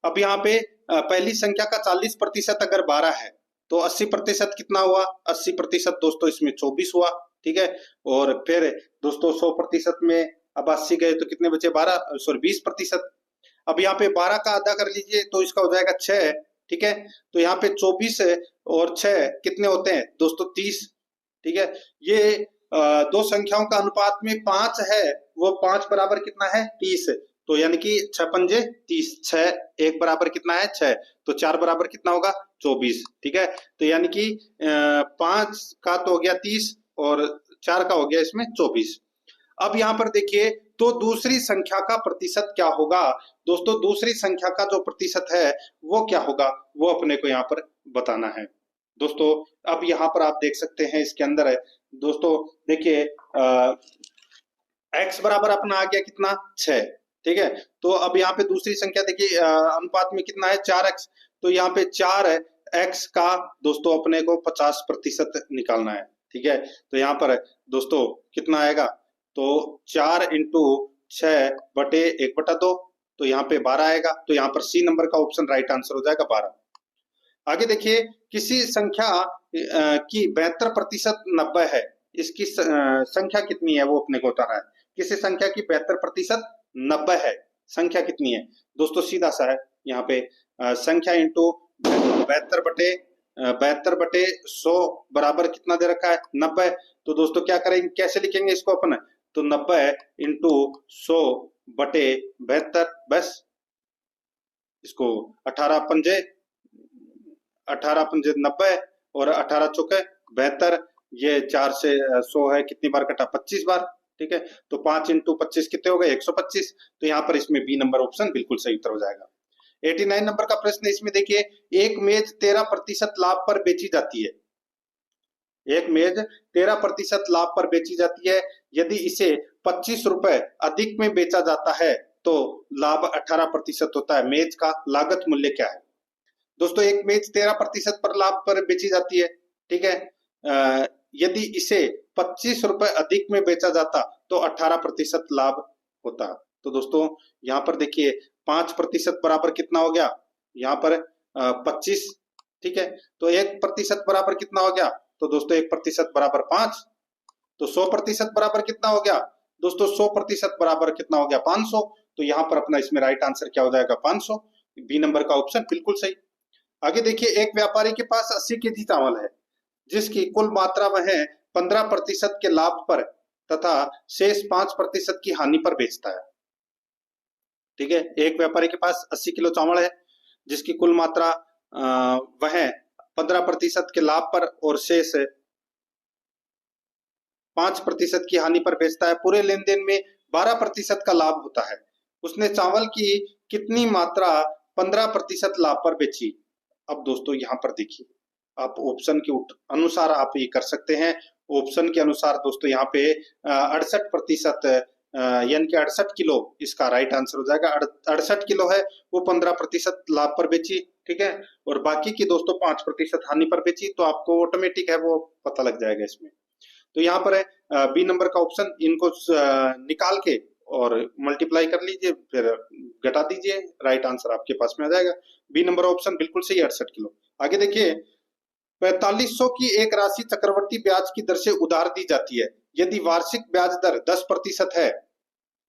अब यहाँ पे पहली संख्या का 40% अगर 12 है तो 80% कितना हुआ, 80% दोस्तों इसमें 24 हुआ, ठीक है। और फिर दोस्तों 100% में अब 80 गए तो कितने बचे, 20%। अब यहाँ पे 12 का आधा कर लीजिए तो इसका हो जाएगा 6, ठीक है। तो यहाँ पे 24 और 6 कितने होते हैं दोस्तों, 30, ठीक है। ये दो संख्याओं का अनुपात में 5 है, वो 5 बराबर कितना है, 30। तो यानी कि 6 पंजे 30, 6 1 बराबर कितना है, 6, तो 4 बराबर कितना होगा, 24, ठीक है। तो यानी कि 5 का तो हो गया 30 और 4 का हो गया इसमें 24। अब यहाँ पर देखिए, तो दूसरी संख्या का प्रतिशत क्या होगा दोस्तों, दूसरी संख्या का जो प्रतिशत है वो क्या होगा, वो अपने को यहाँ पर बताना है दोस्तों। अब यहाँ पर आप देख सकते हैं इसके अंदर है दोस्तों, देखिए x बराबर अपना आ गया कितना, 6, ठीक है। तो अब यहाँ पे दूसरी संख्या देखिए अनुपात में कितना है, 4x। तो यहाँ पे 4x का दोस्तों अपने को 50% निकालना है, ठीक है। तो यहाँ पर दोस्तों कितना आएगा, तो 4 इंटू 6 बटे 1/2, तो यहाँ पे 12 आएगा। तो यहाँ पर सी नंबर का ऑप्शन राइट आंसर हो जाएगा 12। आगे देखिए, किसी संख्या की 72% 90 है, इसकी संख्या कितनी है वो अपने को बताना है। किसी संख्या की 72% 90 है, संख्या कितनी है दोस्तों, सीधा सा है यहाँ पे संख्या इंटू 72/100 बराबर कितना दे रखा है, 90। तो दोस्तों क्या करेंगे, कैसे लिखेंगे इसको अपन, तो 90 इंटू 100/72, बस इसको 18 पंजे 90 और 18 चौके 72, ये 4 से 100 है, कितनी बार कटा, 25 बार, ठीक है। तो 5 इंटू 25 कितने हो गए, 125। तो यहाँ पर इसमें बी नंबर ऑप्शन बिल्कुल सही उत्तर हो जाएगा। 89 नंबर का प्रश्न है, इसमें देखिए एक मेज 13% लाभ पर बेची जाती है, एक मेज 13% लाभ पर बेची जाती है। यदि इसे 25 रुपए अधिक में बेचा जाता है तो लाभ 18% होता है। मेज का लागत मूल्य क्या है दोस्तों, एक मेज 13% पर लाभ पर बेची जाती है, ठीक है। यदि इसे 25 रुपए अधिक में बेचा जाता तो 18% लाभ होता। तो दोस्तों यहाँ पर देखिए 5% बराबर कितना हो गया, यहाँ पर 25, ठीक है। तो 1% बराबर कितना हो गया, तो दोस्तों 1% बराबर 5। तो 100% बराबर कितना हो गया दोस्तों, 100% बराबर कितना हो गया, 500। तो यहाँ पर अपना इसमें राइट आंसर क्या हो जाएगा, 500। बी नंबर का ऑप्शन बिल्कुल सही। आगे देखिए, एक व्यापारी के पास 80 केजी चावल है जिसकी कुल मात्रा वह 15% के लाभ पर तथा शेष 5% की हानि पर बेचता है, ठीक है। एक व्यापारी के पास 80 किलो चावल है जिसकी कुल मात्रा वह 15% के लाभ पर और शेष 5% की हानि पर बेचता है। पूरे लेन देन में 12% का लाभ होता है। उसने चावल की कितनी मात्रा 15% लाभ पर बेची। अब दोस्तों यहाँ पर देखिए, आप ऑप्शन के अनुसार आप ये कर सकते हैं। ऑप्शन के अनुसार दोस्तों यहाँ पे 68% यानी कि 68 किलो इसका राइट आंसर हो जाएगा। 68 किलो है वो 15% लाभ पर बेची, ठीक है। और बाकी की दोस्तों 5% हानि पर बेची। तो आपको ऑटोमेटिक है वो पता लग जाएगा इसमें। तो यहाँ पर है बी नंबर का ऑप्शन, इनको निकाल के और मल्टीप्लाई कर लीजिए, फिर घटा दीजिए, राइट आंसर आपके पास में आ जाएगा। बी नंबर ऑप्शन बिल्कुल सही, 68 किलो। आगे देखिए, 4500 की एक राशि चक्रवर्ती ब्याज की दर से उधार दी जाती है। यदि वार्षिक ब्याज दर 10% है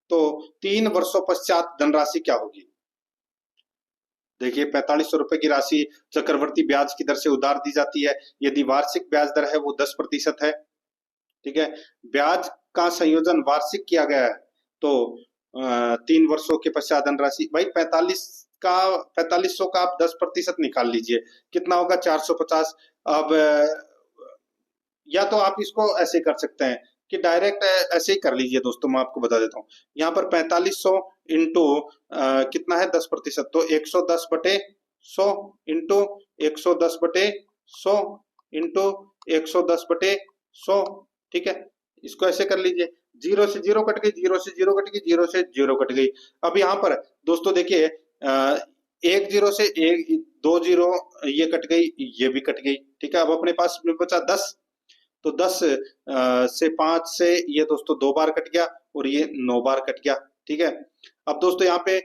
तो 3 वर्षों पश्चात धनराशि क्या होगी। देखिए 4500 रुपए की राशि चक्रवर्ती ब्याज की दर से उधार दी जाती है। यदि वार्षिक ब्याज दर है वो 10% है, ठीक है। ब्याज का संयोजन वार्षिक किया गया है तो 3 वर्षों के पश्चात धनराशि, भाई 4500 का आप 10% निकाल लीजिए, कितना होगा, 450। अब या तो आप इसको ऐसे कर सकते हैं कि डायरेक्ट ऐसे ही कर लीजिए दोस्तों, मैं आपको बता देता हूँ। यहाँ पर 4500 इंटू कितना है 10%, तो 110/100 इंटू 110/100 100 इंटू 110/100, ठीक है। इसको ऐसे कर लीजिए, 0 से 0 कट गई, 0 से 0 कट गई, 0 से 0 कट गई। अब यहाँ पर दोस्तों देखिए, एक 0 से एक, 2 0 ये कट गई, ये भी कट गई, ठीक है। अब अपने पास में बचा 10, तो 10 से 5 से ये दोस्तों 2 बार कट गया और ये 9 बार कट गया, ठीक है। अब दोस्तों यहाँ पे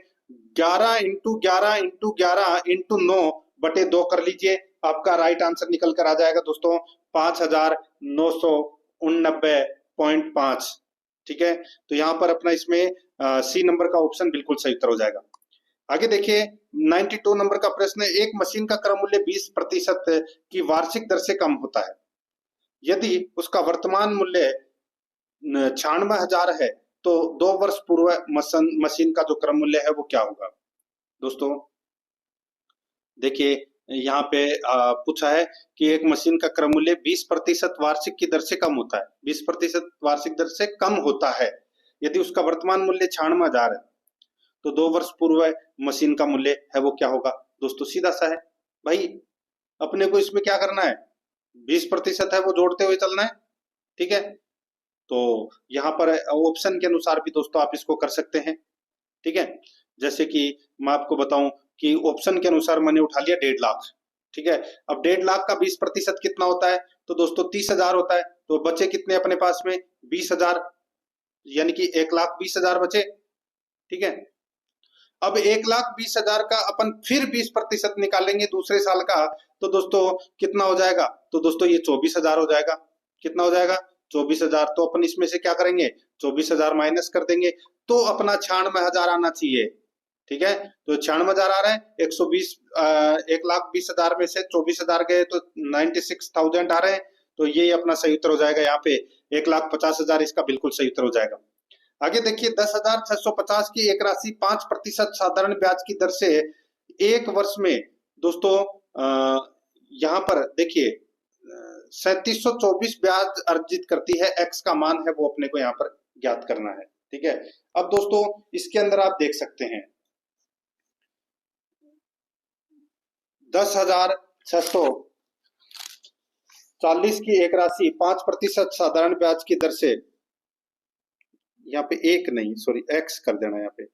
11 इंटू 11 इंटू 11 इंटू 9/2 कर लीजिए, आपका राइट आंसर निकल कर आ जाएगा दोस्तों 5989.5, ठीक है। तो यहाँ पर अपना इसमें सी नंबर का ऑप्शन बिल्कुल सही उत्तर हो जाएगा। आगे देखिए 92 नंबर का प्रश्न है, एक मशीन का क्रय मूल्य 20% की वार्षिक दर से कम होता है, यदि उसका वर्तमान मूल्य 96,000 है, तो 2 वर्ष पूर्व मशीन का जो क्रय मूल्य है वो क्या होगा। दोस्तों देखिए यहाँ पे पूछा है कि एक मशीन का क्रय मूल्य 20% वार्षिक की दर से कम होता है, 20% वार्षिक दर से कम होता है, यदि उसका वर्तमान मूल्य 96,000 है, तो 2 वर्ष पूर्व मशीन का मूल्य है वो क्या होगा। दोस्तों सीधा सा है भाई, अपने को इसमें क्या करना है, 20% है वो जोड़ते हुए चलना है, ठीक है। तो यहाँ पर ऑप्शन के अनुसार भी दोस्तों आप इसको कर सकते हैं, ठीक है। जैसे कि मैं आपको बताऊं कि ऑप्शन के अनुसार मैंने उठा लिया 1.5 लाख, ठीक है। अब 1.5 लाख का 20% कितना होता है, तो दोस्तों 30,000 होता है, तो बचे कितने अपने पास में 20,000, यानी कि 1,20,000 बचे, ठीक है। अब 1,20,000 का अपन फिर 20% निकालेंगे दूसरे साल का, तो दोस्तों कितना हो जाएगा, तो दोस्तों ये 24,000 हो जाएगा। कितना हो जाएगा, 24,000। तो अपन इसमें से क्या करेंगे, 24,000 माइनस कर देंगे, तो अपना 96,000 आना चाहिए, ठीक है। तो 96,000 आ रहे हैं, 1,20,000 में से 24,000 गए तो 96,000 आ रहे हैं, तो ये अपना सही उत्तर हो जाएगा। यहाँ पे 1,50,000 इसका बिल्कुल सही उत्तर हो जाएगा। आगे देखिए 10,650 की एक राशि 5% साधारण ब्याज की दर से एक वर्ष में दोस्तों यहाँ पर देखिए 3724 ब्याज अर्जित करती है, एक्स का मान है वो अपने को यहाँ पर ज्ञात करना है, ठीक है। अब दोस्तों इसके अंदर आप देख सकते हैं 10,640 की एक राशि 5% साधारण ब्याज की दर से, यहाँ पे एक नहीं सॉरी एक्स कर देना, यहाँ पे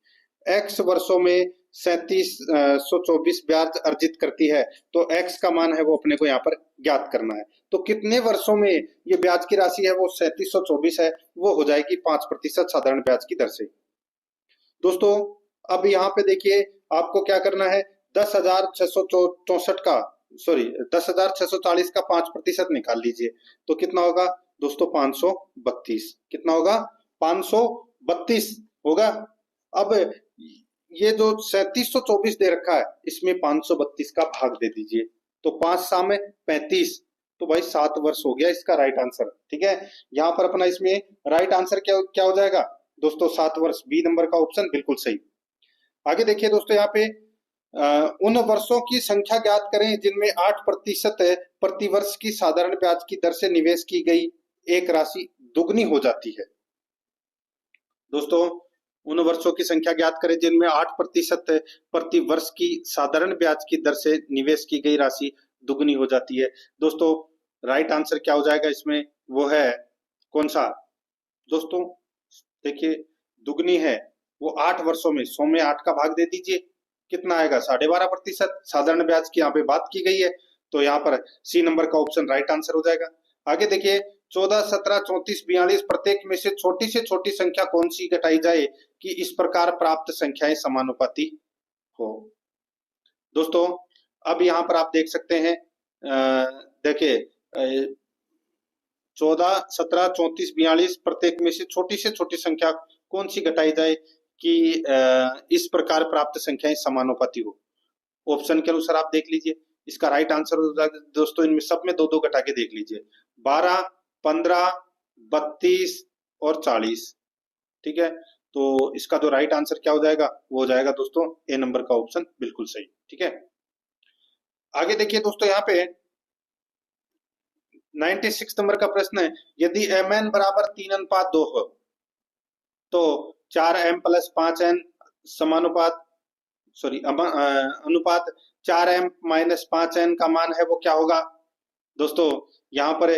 एक्स वर्षों में 3724 ब्याज अर्जित करती है, तो एक्स का मान है वो अपने को यहाँ पर ज्ञात करना है। तो कितने वर्षों में ये ब्याज की राशि है वो 3724 है, वो हो जाएगी 5% साधारण ब्याज की दर से। दोस्तों अब यहाँ पे देखिए आपको क्या करना है, 10,664 का सॉरी 10,640 का 5% निकाल लीजिए, तो कितना होगा दोस्तों 532, कितना होगा 532 होगा। अब ये जो 3724 दे रखा है इसमें 532 का भाग दे दीजिए, तो 5 सामे 35, तो भाई 7 वर्ष हो गया इसका राइट आंसर, ठीक है। यहाँ पर अपना इसमें राइट आंसर क्या क्या हो जाएगा दोस्तों 7 वर्ष, बी नंबर का ऑप्शन बिल्कुल सही। आगे देखिए दोस्तों यहाँ पे उन वर्षों की संख्या ज्ञात करें जिनमें 8% प्रति वर्ष की साधारण ब्याज की दर से निवेश की गई एक राशि दुगनी हो जाती है। दोस्तों उन वर्षों की संख्या ज्ञात करें जिनमें 8% प्रति वर्ष की साधारण ब्याज की दर से निवेश की गई राशि दुगनी हो जाती है। दोस्तों राइट आंसर क्या हो जाएगा इसमें, वो है कौन सा दोस्तों, देखिए दुगनी है वो 8 वर्षों में, 100 में 8 का भाग दे दीजिए, कितना आएगा 12.5%, साधारण ब्याज की यहाँ पे बात की गई है, तो यहाँ पर सी नंबर का ऑप्शन राइट आंसर हो जाएगा। आगे देखिए 14, 17, 34, 42 प्रत्येक में से छोटी संख्या कौन सी घटाई जाए कि इस प्रकार प्राप्त संख्याएं समानुपाती हो। दोस्तों अब यहाँ पर आप देख सकते हैं, देखिए 14, 17, 34, 42 प्रत्येक में से छोटी संख्या कौन सी घटाई जाए कि इस प्रकार प्राप्त संख्याएं समानुपाती हो। ऑप्शन के अनुसार आप देख लीजिए, इसका राइट आंसर हो जाएगा दोस्तों, इनमें सब में 2-2 घटा के देख लीजिए, 12, 15, 32 और 40, ठीक है। तो इसका जो राइट आंसर क्या हो जाएगा, वो हो जाएगा दोस्तों ए नंबर का ऑप्शन बिल्कुल सही, ठीक है। आगे देखिए दोस्तों यहाँ पे 96 नंबर का प्रश्न है, यदि mn बराबर 3:2 हो तो 4m + 5n समानुपात अनुपात 4m - 5n का मान है वो क्या होगा। दोस्तों यहाँ पर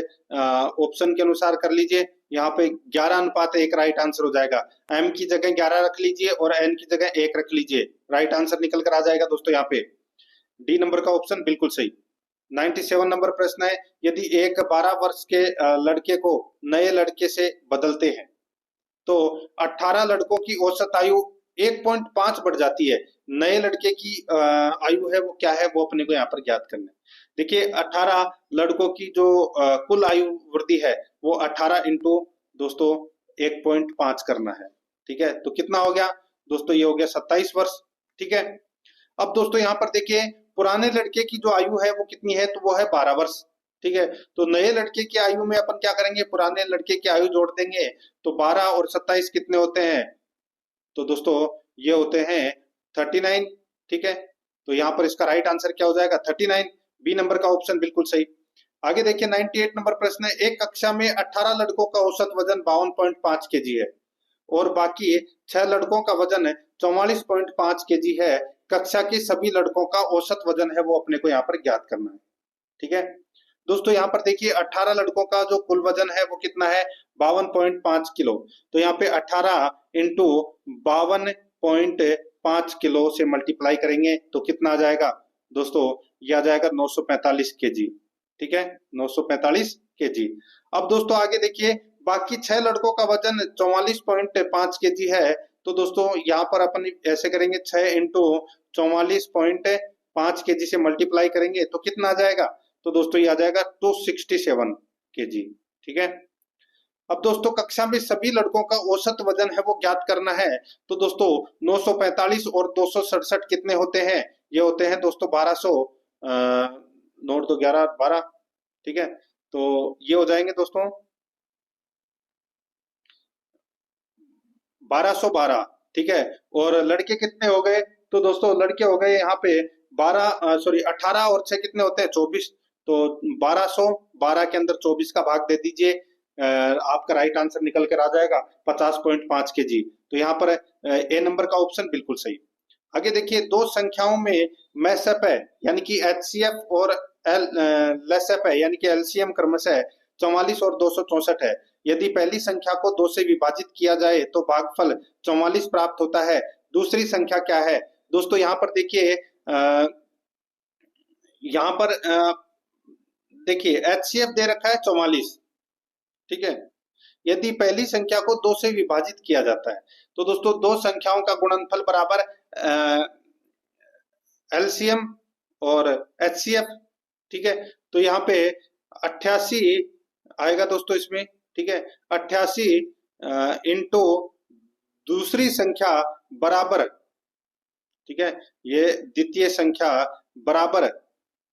ऑप्शन के अनुसार कर लीजिए, यहाँ पे 11:1 राइट आंसर हो जाएगा। एम की जगह 11 रख लीजिए और एन की जगह 1 रख लीजिए, राइट आंसर निकल कर आ जाएगा दोस्तों यहाँ पे। डी नंबर का ऑप्शन बिल्कुल सही। 97 नंबर प्रश्न है, यदि एक 12 वर्ष के लड़के को नए लड़के से बदलते हैं तो 18 लड़कों की औसत आयु 1.5 बढ़ जाती है। नए लड़के की आयु है वो क्या है, वो अपने को यहाँ पर ज्ञात करना है। देखिए 18 लड़कों की जो कुल आयु वृद्धि है वो 18 इंटू दोस्तों 1.5 करना है। ठीक है, तो कितना हो गया दोस्तों, ये हो गया 27 वर्ष। ठीक है, अब दोस्तों यहाँ पर देखिए पुराने लड़के की जो आयु है वो कितनी है, तो वो है 12 वर्ष। ठीक है, तो नए लड़के की आयु में अपन क्या करेंगे, पुराने लड़के की आयु जोड़ देंगे, तो 12 और 27 कितने होते हैं, तो दोस्तों ये होते हैं 39। ठीक है, तो यहाँ पर इसका राइट आंसर क्या हो जाएगा, 39। बी नंबर का ऑप्शन बिल्कुल सही। आगे देखिए 98 नंबर प्रश्न है, एक कक्षा में 18 लड़कों का औसत वजन 52.5 केजी है और बाकी 6 लड़कों का वजन 44.5 केजी है। कक्षा के सभी लड़कों का औसत वजन है वो अपने को यहाँ पर ज्ञात करना है। ठीक है दोस्तों, यहाँ पर देखिए 18 लड़कों का जो कुल वजन है वो कितना है, 52.5 किलो। तो यहाँ पे 18 इंटू 52.5 किलो से मल्टीप्लाई करेंगे तो कितना आ जाएगा दोस्तों, यह आ जाएगा 945 केजी। ठीक है, 945 केजी। अब दोस्तों आगे देखिए, बाकी 6 लड़कों का वजन 44.5 केजी है, तो दोस्तों यहाँ पर अपन ऐसे करेंगे, 6 इंटू 44.5 केजी से मल्टीप्लाई करेंगे तो कितना आ जाएगा, तो दोस्तों ये आ जाएगा 267 केजी। ठीक है, अब दोस्तों कक्षा में सभी लड़कों का औसत वजन है वो ज्ञात करना है, तो दोस्तों 945 और 267 कितने होते हैं, ये होते हैं दोस्तों 1200, नोट तो 11 12। ठीक है, तो ये हो जाएंगे दोस्तों 1212। ठीक है, और लड़के कितने हो गए, तो दोस्तों लड़के हो गए यहाँ पे 18 और 6 कितने होते हैं, 24। तो 1212 के अंदर 24 का भाग दे दीजिए, आपका राइट आंसर निकल कर आ जाएगा 50.5 केजी। तो यहाँ पर ए नंबर का ऑप्शन बिल्कुल सही। आगे देखिए, दो संख्याओं में मैसअप है यानी कि एचसीएफ और लेसअप है यानी कि एलसीएम क्रमशः 44 और 264 है। यदि पहली संख्या को 2 से विभाजित किया जाए तो भागफल 44 प्राप्त होता है। दूसरी संख्या क्या है, दोस्तों यहाँ पर देखिए यहाँ पर देखिए एचसीएफ दे रखा है 44। ठीक है, यदि पहली संख्या को 2 से विभाजित किया जाता है तो दोस्तों दो संख्याओं का गुणनफल बराबर एलसीएम और एचसीएफ। ठीक है, तो यहाँ पे 88 आएगा दोस्तों इसमें। ठीक है, 88 इंटू दूसरी संख्या बराबर, ठीक है, ये द्वितीय संख्या बराबर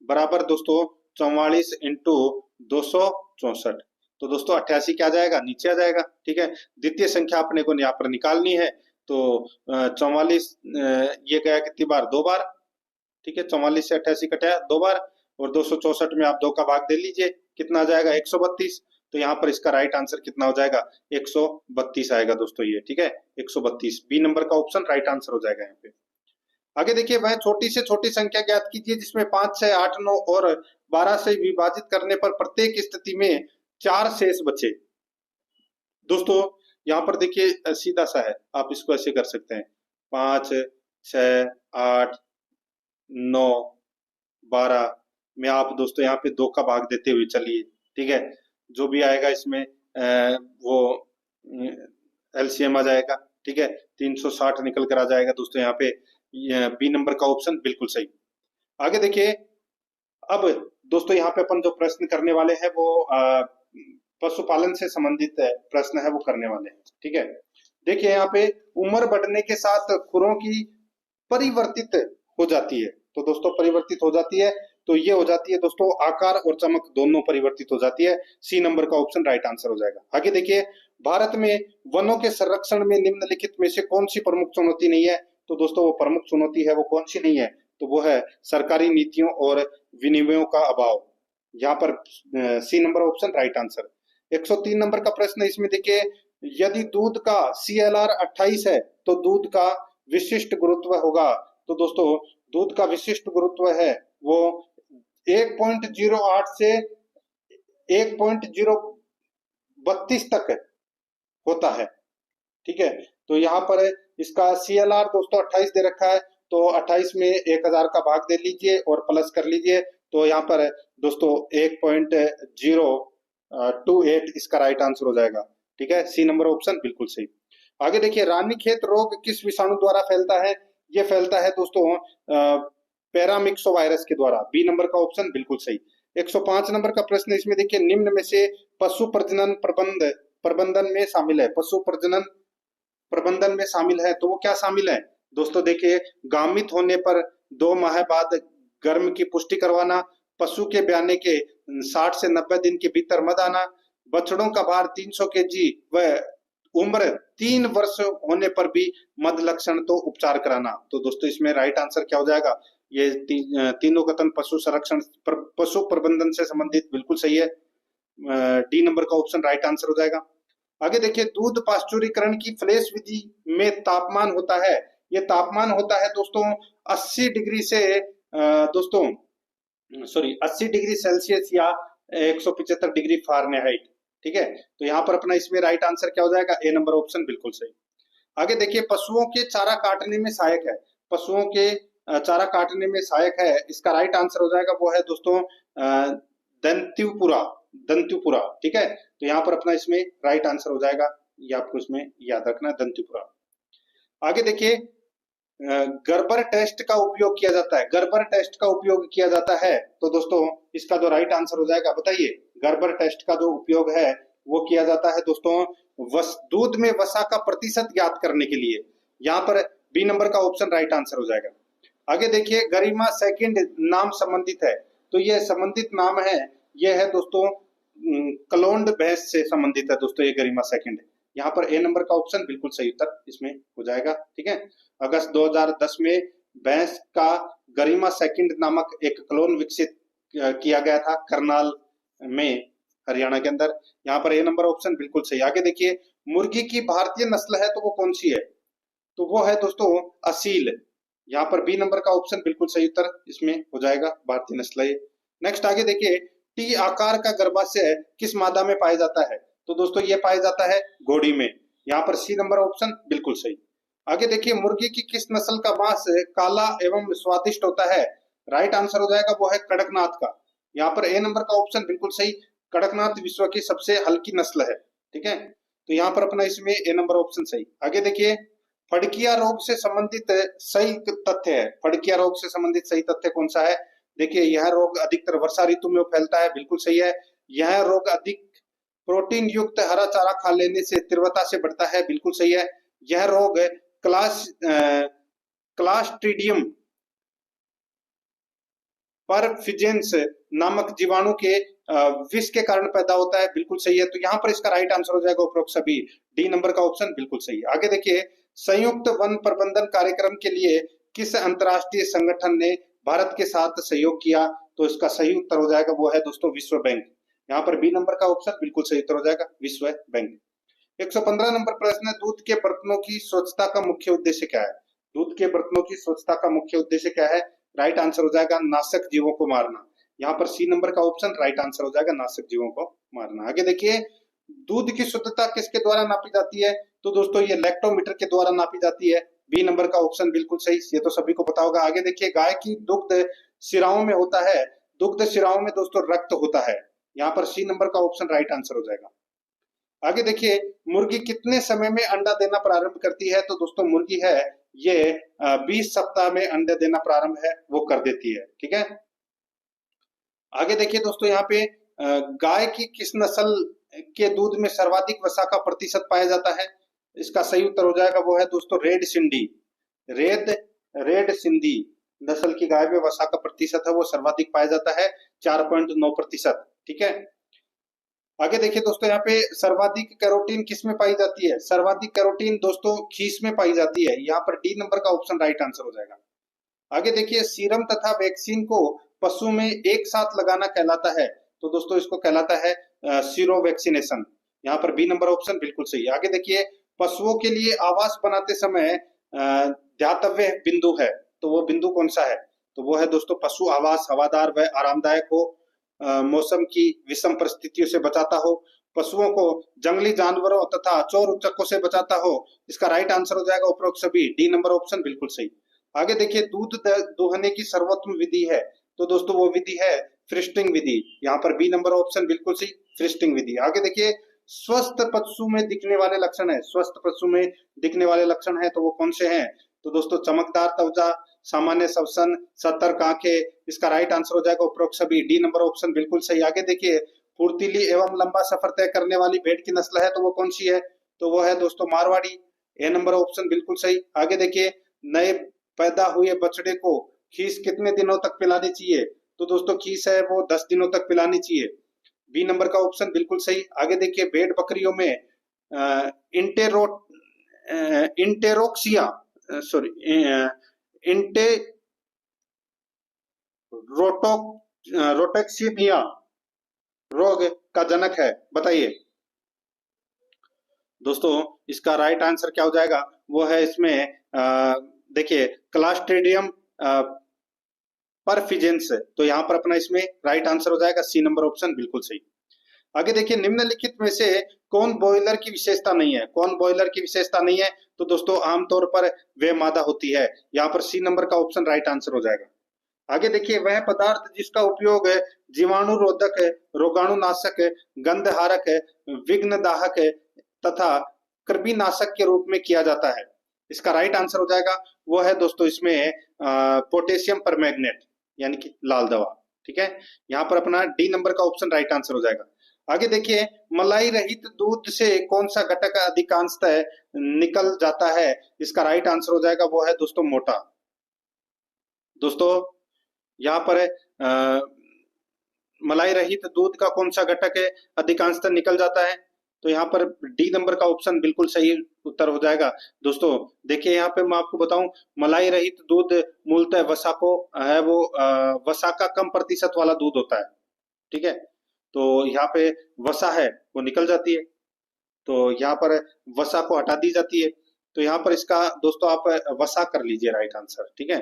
बराबर दोस्तों 44 इंटू 264। तो दोस्तों 88 क्या आ जाएगा, नीचे आ जाएगा। ठीक है, द्वितीय संख्या अपने को यहाँ पर निकालनी है, तो 44 ये गया कितनी बार, 2 बार। ठीक है, 44 से 88 कटा 2 बार, और 264 में आप 2 का भाग दे लीजिए, कितना आ जाएगा 132। तो यहाँ पर इसका राइट आंसर कितना हो जाएगा, 132 आएगा दोस्तों ये। ठीक है, 132 बी नंबर का ऑप्शन राइट आंसर हो जाएगा यहाँ पे। आगे देखिए, वह छोटी से छोटी संख्या ज्ञात कीजिए जिसमें 5, 6, 8, 9 और 12 से विभाजित करने पर प्रत्येक स्थिति में 4 शेष बचे। दोस्तों यहाँ पर देखिए सीधा सा है, आप इसको ऐसे कर सकते हैं, 5, 6, 8, 9, 12 में आप दोस्तों यहाँ पे 2 का भाग देते हुए चलिए। ठीक है, जो भी आएगा इसमें वो एलसीएम आ जाएगा। ठीक है, 360 निकल कर आ जाएगा दोस्तों यहाँ पे। बी नंबर का ऑप्शन बिल्कुल सही। आगे देखिए, अब दोस्तों यहाँ पे अपन जो प्रश्न करने वाले हैं वो पशुपालन से संबंधित प्रश्न है वो करने वाले हैं। ठीक है, देखिए यहाँ पे उम्र बढ़ने के साथ खुरों की परिवर्तित हो जाती है, तो दोस्तों परिवर्तित हो जाती है, तो ये हो जाती है दोस्तों आकार और चमक दोनों परिवर्तित हो जाती है। सी नंबर का ऑप्शन राइट आंसर हो जाएगा। आगे देखिए, भारत में वनों के संरक्षण में निम्नलिखित में से कौन सी प्रमुख चुनौती नहीं है, तो दोस्तों वो प्रमुख चुनौती है वो कौन सी नहीं है, तो वो है सरकारी नीतियों और विनियमों का अभाव। यहाँ पर C number option right answer. 103 नंबर का प्रश्न इसमें देखिए, यदि दूध का CLR 28 है तो दूध का विशिष्ट गुरुत्व होगा, तो दोस्तों दूध का विशिष्ट गुरुत्व है वो 1.08 से 1.032 तक होता है। ठीक है, तो यहाँ पर इसका CLR दोस्तों 28 दे रखा है, तो 28 में 1000 का भाग दे लीजिए और प्लस कर लीजिए, तो यहाँ पर दोस्तों 1.028 इसका राइट आंसर हो जाएगा। ठीक है, सी नंबर ऑप्शन बिल्कुल सही। आगे देखिए, रानीखेत रोग किस विषाणु द्वारा फैलता है? ये फैलता है दोस्तों पैरामिक्सो वायरस के द्वारा। बी नंबर का ऑप्शन बिल्कुल सही। 105 नंबर का प्रश्न इसमें देखिए, निम्न में से पशु प्रजनन प्रबंधन में शामिल है, पशु प्रजनन प्रबंधन में शामिल है, तो वो क्या शामिल है? दोस्तों देखिए, गामित होने पर 2 माह बाद गर्भ की पुष्टि करवाना, पशु के ब्याने के 60 से 90 दिन के भीतर मद आना, बछड़ों का भार 300 केजी व उम्र 3 वर्ष होने पर भी मद लक्षण तो उपचार कराना। तो दोस्तों इसमें राइट आंसर क्या हो जाएगा? ये तीनों कथन पशु संरक्षण पशु प्रबंधन से संबंधित बिल्कुल सही है। डी नंबर का ऑप्शन राइट आंसर हो जाएगा। आगे देखिए, दूध पाश्चुरीकरण की फ्लैश विधि में तापमान होता है, ये तापमान होता है दोस्तों 80 डिग्री से दोस्तों 80 डिग्री सेल्सियस या 175 डिग्री फ़ारेनहाइट। ठीक है, तो यहाँ पर अपना इसमें राइट आंसर क्या हो जाएगा? ए नंबर ऑप्शन बिल्कुल सही। आगे देखिए, पशुओं के चारा काटने में सहायक है, पशुओं के चारा काटने में सहायक है, इसका राइट आंसर हो जाएगा वो है दोस्तों दंत्युपुरा, दंत्युपुरा। ठीक है, तो यहाँ पर अपना इसमें राइट आंसर हो जाएगा, ये आपको इसमें याद रखना है, दंत्युपुरा। आगे देखिए, गर्बर टेस्ट का उपयोग किया जाता है, गर्बर टेस्ट का उपयोग किया जाता है, तो दोस्तों इसका जो राइट आंसर हो जाएगा बताइए, गर्बर टेस्ट का जो उपयोग है वो किया जाता है दोस्तों दूध में वसा का प्रतिशत ज्ञात करने के लिए। यहाँ पर बी नंबर का ऑप्शन राइट आंसर हो जाएगा। आगे देखिए, गरिमा सेकंड नाम संबंधित है, तो ये संबंधित नाम है, ये है दोस्तों क्लोन्ड भैंस से संबंधित है दोस्तों ये गरिमा सेकंड। यहाँ पर ए नंबर का ऑप्शन बिल्कुल सही उत्तर इसमें हो जाएगा। ठीक है, अगस्त 2010 में भैंस का गरिमा सेकंड नामक एक क्लोन विकसित किया गया था करनाल में, हरियाणा के अंदर। यहाँ पर ए नंबर ऑप्शन बिल्कुल सही। आगे देखिए, मुर्गी की भारतीय नस्ल है तो वो कौन सी है? तो वो है दोस्तों असील। यहाँ पर बी नंबर का ऑप्शन बिल्कुल सही उत्तर इसमें हो जाएगा, भारतीय नस्ल है। नेक्स्ट आगे देखिए, टी आकार का गर्भाशय किस मादा में पाया जाता है? तो दोस्तों ये पाया जाता है घोड़ी में। यहाँ पर सी नंबर ऑप्शन बिल्कुल सही। आगे देखिए, मुर्गी की किस नस्ल का मांस काला एवं स्वादिष्ट होता है? राइट आंसर हो जाएगा वो है कड़कनाथ का। यहाँ पर ए नंबर का ऑप्शन बिल्कुल सही, कड़कनाथ विश्व की सबसे हल्की नस्ल है। ठीक है, तो यहाँ पर अपना इसमें ए नंबर ऑप्शन सही। आगे देखिए, फड़किया रोग से संबंधित सही तथ्य है, फड़किया रोग से संबंधित सही तथ्य कौन सा है? देखिए, यह रोग अधिकतर वर्षा ऋतु में फैलता है, बिल्कुल सही है। यह रोग अधिक प्रोटीन युक्त हरा चारा खा लेने से तीव्रता से बढ़ता है, बिल्कुल सही है। यह रोग क्लास्ट्रीडियम परफिजेंस नामक जीवाणु के विष के कारण पैदा होता है, बिल्कुल सही है। तो यहाँ पर इसका राइट आंसर हो जाएगा उपरोक्त सभी, डी नंबर का ऑप्शन बिल्कुल सही है। आगे देखिए, संयुक्त वन प्रबंधन कार्यक्रम के लिए किस अंतरराष्ट्रीय संगठन ने भारत के साथ सहयोग किया? तो इसका सही उत्तर हो जाएगा वो है दोस्तों विश्व बैंक। यहाँ पर बी नंबर का ऑप्शन बिल्कुल सही उत्तर हो जाएगा, विश्व बैंक। 115 नंबर प्रश्न है, दूध के बर्तनों की स्वच्छता का मुख्य उद्देश्य क्या है? दूध के बर्तनों की स्वच्छता का मुख्य उद्देश्य क्या है? राइट आंसर हो जाएगा नाशक जीवों को मारना। यहाँ पर सी नंबर का ऑप्शन राइट आंसर हो जाएगा, नाशक जीवों को मारना। आगे देखिए, दूध की शुद्धता किसके द्वारा नापी जाती है? तो दोस्तों ये लैक्टोमीटर के द्वारा नापी जाती है, बी नंबर का ऑप्शन बिल्कुल सही, ये तो सभी को पता होगा। आगे देखिए, गाय की दुग्ध शिराओं में होता है, दुग्ध शिराओं में दोस्तों रक्त होता है। यहाँ पर सी नंबर का ऑप्शन राइट आंसर हो जाएगा। आगे देखिए, मुर्गी कितने समय में अंडा देना प्रारंभ करती है? तो दोस्तों मुर्गी है ये 20 सप्ताह में अंडे देना प्रारंभ है वो कर देती है। ठीक है, आगे देखिए दोस्तों, यहाँ पे गाय की किस नस्ल के दूध में सर्वाधिक वसा का प्रतिशत पाया जाता है? इसका सही उत्तर हो जाएगा वो है दोस्तों रेड सिंधी। रेड सिंधी नस्ल की गाय में वसा का प्रतिशत है वो सर्वाधिक पाया जाता है, 4.9%। ठीक है, आगे देखिए दोस्तों, यहाँ पे सर्वाधिक कैरोटीन किस में पाई जाती है? सर्वाधिक कैरोटीन दोस्तों खीस में पाई जाती है, यहाँ पर डी नंबर का ऑप्शन राइट आंसर हो जाएगा। आगे देखिए, सीरम तथा वैक्सीन को पशु में एक साथ लगाना कहलाता है, तो दोस्तों इसको कहलाता है सीरो वैक्सीनेशन। यहाँ पर बी नंबर ऑप्शन बिल्कुल सही है। आगे देखिए, पशुओं के लिए आवास बनाते समय ध्यातव्य बिंदु है, तो वो बिंदु कौन सा है? तो वो है दोस्तों पशु आवास हवादार व आरामदायक हो, मौसम की विषम परिस्थितियों से बचाता हो, पशुओं को जंगली जानवरों तथा चोर उचक्कों से बचाता हो। इसका राइट आंसर हो जाएगा उपरोक्त सभी, डी नंबर ऑप्शन बिल्कुल सही। आगे देखिए, दूध दोहने की सर्वोत्तम विधि है, तो दोस्तों वो विधि है फ्रिस्टिंग विधि। यहाँ पर बी नंबर ऑप्शन बिल्कुल सही, फ्रिस्टिंग विधि। आगे देखिए, स्वस्थ पशु में दिखने वाले लक्षण है, स्वस्थ पशु में दिखने वाले लक्षण है तो वो कौन से हैं? तो दोस्तों चमकदार त्वचा, सामान्य श्वसन, सतर्क आंखें। इसका राइट आंसर हो जाएगा उपरोक्त सभी, डी नंबर ऑप्शन बिल्कुल सही। आगे देखिए, फुर्तीली एवं लंबा सफर तय करने वाली भेड़ की नस्ल है तो वो कौन सी है? तो वो है दोस्तों मारवाड़ी, ए नंबर ऑप्शन बिल्कुल सही। आगे देखिए, नए पैदा हुए बछड़े को खीस कितने दिनों तक पिलानी चाहिए? तो दोस्तों खीस है वो 10 दिनों तक पिलानी चाहिए, बी नंबर का ऑप्शन बिल्कुल सही। आगे देखिए, भेड़ बकरियों में इंटेरो इंटेरोक्सिया सॉरी इंटे रोटो रोटेक्सीमिया रोग का जनक है, बताइए दोस्तों। इसका राइट आंसर क्या हो जाएगा? वो है इसमें देखिए क्लास्ट्रीडियम परफिजेंस, तो यहाँ पर अपना इसमें राइट आंसर हो जाएगा सी नंबर ऑप्शन बिल्कुल सही। आगे देखिए, निम्नलिखित में से कौन बॉयलर की विशेषता नहीं है? कौन बॉयलर की विशेषता नहीं है? तो दोस्तों आमतौर पर वे मादा होती है, यहाँ पर सी नंबर का ऑप्शन राइट आंसर हो जाएगा। आगे देखिए, वह पदार्थ जिसका उपयोग जीवाणु रोधक, रोगाणुनाशक, गंधहारक, विघ्नदाहक तथा कृमिनाशक के रूप में किया जाता है, इसका राइट आंसर हो जाएगा वो है दोस्तों इसमें पोटेशियम परमैंगनेट, यानी कि लाल दवा। ठीक है, यहाँ पर अपना डी नंबर का ऑप्शन राइट आंसर हो जाएगा। आगे देखिए, मलाई रहित दूध से कौन सा घटक अधिकांशतः निकल जाता है? इसका राइट आंसर हो जाएगा वो है दोस्तों मोटा। दोस्तों यहाँ पर मलाई रहित दूध का कौन सा घटक है अधिकांशतः निकल जाता है? तो यहाँ पर डी नंबर का ऑप्शन बिल्कुल सही उत्तर हो जाएगा। दोस्तों देखिए, यहाँ पे मैं आपको बताऊं, मलाई रहित दूध मूलतः वसा को है वो वसा का कम प्रतिशत वाला दूध होता है। ठीक है, तो यहाँ पे वसा है वो निकल जाती है, तो यहाँ पर वसा को हटा दी जाती है, तो यहाँ पर इसका दोस्तों आप वसा कर लीजिए राइट आंसर। ठीक है,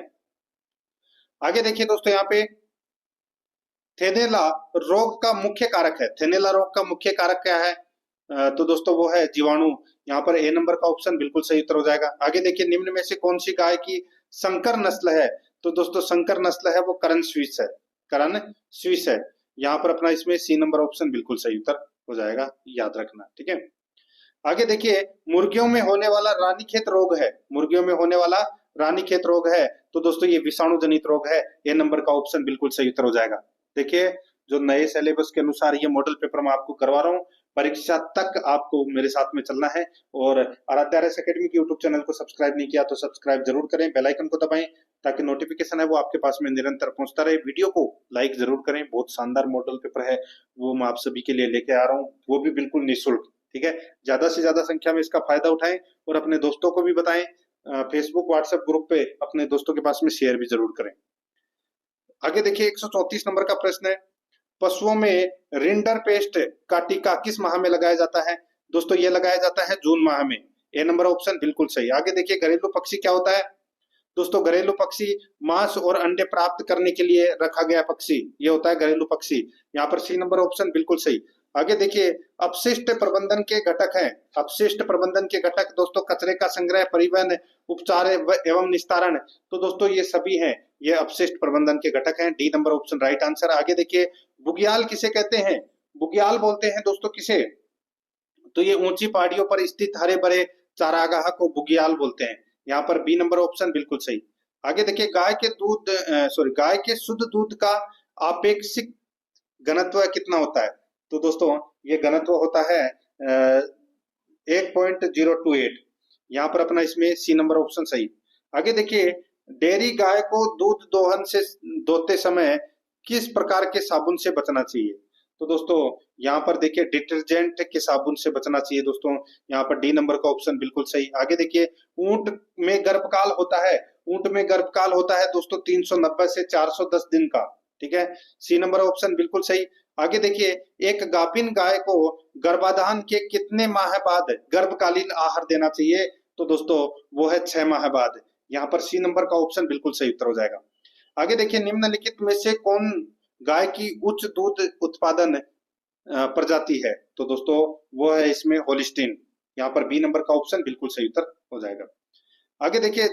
आगे देखिए दोस्तों, यहाँ पे थेनेला रोग का मुख्य कारक है, थेनेला रोग का मुख्य कारक क्या है? तो दोस्तों वो है जीवाणु, यहाँ पर ए नंबर का ऑप्शन बिल्कुल सही उत्तर हो जाएगा। आगे देखिए, निम्न में से कौन सी गाय की संकर नस्ल है? तो दोस्तों संकर नस्ल है वो करण स्विस है, करण स्विस है। यहाँ पर अपना इसमें सी नंबर ऑप्शन बिल्कुल सही उत्तर हो जाएगा, याद रखना। ठीक है, आगे देखिए, मुर्गियों में होने वाला रानीखेत रोग है, मुर्गियों में होने वाला रानीखेत रोग है, तो दोस्तों ये विषाणु जनित रोग है, ए नंबर का ऑप्शन बिल्कुल सही उत्तर हो जाएगा। देखिए, जो नए सिलेबस के अनुसार ये मॉडल पेपर मैं आपको करवा रहा हूँ, परीक्षा तक आपको मेरे साथ में चलना है। और आराध्या आरएस एकेडमी के यूट्यूब चैनल को सब्सक्राइब नहीं किया तो सब्सक्राइब जरूर करें, बेल आइकन को दबाएं ताकि नोटिफिकेशन है वो आपके पास में निरंतर पहुंचता रहे। वीडियो को लाइक जरूर करें, बहुत शानदार मॉडल पेपर है वो मैं आप सभी के लिए लेके आ रहा हूँ, वो भी बिल्कुल निःशुल्क। ठीक है, ज्यादा से ज्यादा संख्या में इसका फायदा उठाएं और अपने दोस्तों को भी बताएं, फेसबुक व्हाट्सएप ग्रुप पे अपने दोस्तों के पास में शेयर भी जरूर करें। आगे देखिए, 134 नंबर का प्रश्न है, पशुओं में रिंडर पेस्ट का टीका किस माह में लगाया जाता है? दोस्तों ये लगाया जाता है जून माह में, ए नंबर ऑप्शन बिल्कुल सही। आगे देखिए, घरेलू पक्षी क्या होता है? दोस्तों घरेलू पक्षी मांस और अंडे प्राप्त करने के लिए रखा गया पक्षी, ये होता है घरेलू पक्षी, यहाँ पर सी नंबर ऑप्शन बिल्कुल सही। आगे देखिए, अपशिष्ट प्रबंधन के घटक हैं, अपशिष्ट प्रबंधन के घटक दोस्तों कचरे का संग्रह, परिवहन, उपचार एवं निस्तारण, तो दोस्तों ये सभी हैं, ये अपशिष्ट प्रबंधन के घटक हैं, D number option right answer. आगे देखिए, बुग्याल किसे कहते हैं? बुग्याल बोलते हैं दोस्तों किसे? तो ये ऊंची पहाड़ियों पर स्थित हरे भरे चारागाह को बुग्याल बोलते हैं, यहाँ पर बी नंबर ऑप्शन बिल्कुल सही। आगे देखिए, गाय के शुद्ध दूध का आपेक्षिक घनत्व कितना होता है? तो दोस्तों ये घनत्व होता है 1.028, यहाँ पर अपना इसमें सी नंबर ऑप्शन सही। आगे देखिए, डेयरी गाय को दूध दोहन से दोते समय किस प्रकार के साबुन से बचना चाहिए? तो दोस्तों यहाँ पर देखिए, डिटर्जेंट के साबुन से बचना चाहिए दोस्तों, यहाँ पर डी नंबर का ऑप्शन बिल्कुल सही। आगे देखिए, ऊंट में गर्भकाल होता है, ऊंट में गर्भकाल होता है दोस्तों 390 से 410 दिन का। ठीक है, सी नंबर ऑप्शन बिल्कुल सही। आगे देखिए, एक गाभिन गाय को गर्भाधान के कितने माह बाद गर्भकालीन आहार देना चाहिए? तो दोस्तों वो है 6 माह बाद, यहाँ पर सी नंबर का ऑप्शन बिल्कुल सही उत्तर हो जाएगा। आगे देखिए, निम्नलिखित में से कौन गाय की उच्च दूध उत्पादन प्रजाति है? तो दोस्तों वो है इसमें होलिस्टीन। यहाँ पर बी नंबर का ऑप्शन बिल्कुल सही उत्तर हो जाएगा। आगे देखिए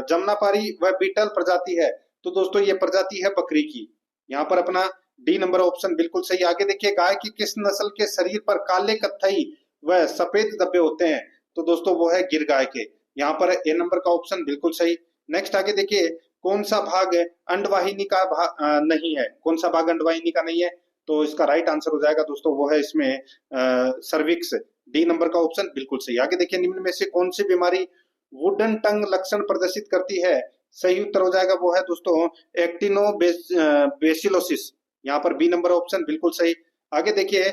जमुनापारी वह बीटल प्रजाति है। तो दोस्तों ये प्रजाति है बकरी की। यहाँ पर अपना डी नंबर ऑप्शन बिल्कुल सही। आगे देखिए गाय की किस नस्ल के शरीर पर काले, कत्थई व सफेद धब्बे होते हैं? तो दोस्तों वो है गिर गाय के। यहाँ पर ए नंबर का ऑप्शन बिल्कुल सही। नेक्स्ट आगे देखिए कौन सा भाग अंडवाहिनी का भाग नहीं है? कौन सा भाग अंडवाहिनी का नहीं है? तो इसका राइट आंसर हो जाएगा दोस्तों वो है इसमें सर्विक्स। डी नंबर का ऑप्शन बिल्कुल सही। आगे देखिए निम्न में से कौन सी बीमारी वुडन टंग लक्षण प्रदर्शित करती है? सही उत्तर हो जाएगा वो है दोस्तों एक्टिनोबेसिलोसिस। यहाँ पर बी नंबर ऑप्शन बिल्कुल सही। आगे देखिए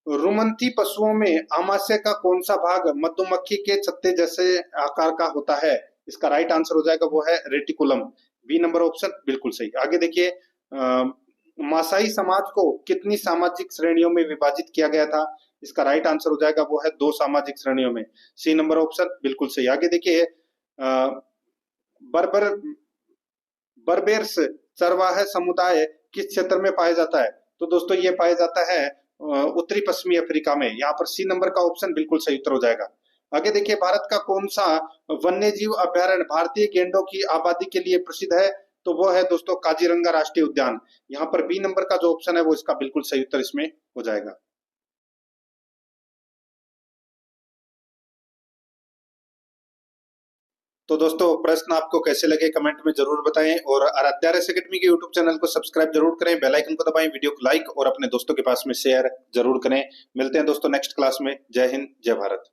रुमंथी पशुओं में आमाशय का कौन सा भाग मधुमक्खी के छत्ते जैसे आकार का होता है? इसका राइट आंसर हो जाएगा वो है रेटिकुलम। बी नंबर ऑप्शन बिल्कुल सही। आगे देखिए मासाई समाज को कितनी सामाजिक श्रेणियों में विभाजित किया गया था? इसका राइट आंसर हो जाएगा वो है 2 सामाजिक श्रेणियों में। सी नंबर ऑप्शन बिल्कुल सही। आगे देखिए बर्बर बर्बेर्स चरवाहे समुदाय किस क्षेत्र में पाया जाता है? तो दोस्तों ये पाया जाता है उत्तरी पश्चिमी अफ्रीका में। यहाँ पर सी नंबर का ऑप्शन बिल्कुल सही उत्तर हो जाएगा। आगे देखिए भारत का कौन सा वन्य जीव अभ्यारण्य भारतीय गेंडों की आबादी के लिए प्रसिद्ध है? तो वो है दोस्तों काजीरंगा राष्ट्रीय उद्यान। यहाँ पर बी नंबर का जो ऑप्शन है वो इसका बिल्कुल सही उत्तर इसमें हो जाएगा। तो दोस्तों प्रश्न आपको कैसे लगे कमेंट में जरूर बताएं और आराध्या रेस एकेडमी के यूट्यूब चैनल को सब्सक्राइब जरूर करें, बेल आइकन को दबाएं, वीडियो को लाइक और अपने दोस्तों के पास में शेयर जरूर करें। मिलते हैं दोस्तों नेक्स्ट क्लास में। जय हिंद, जय भारत।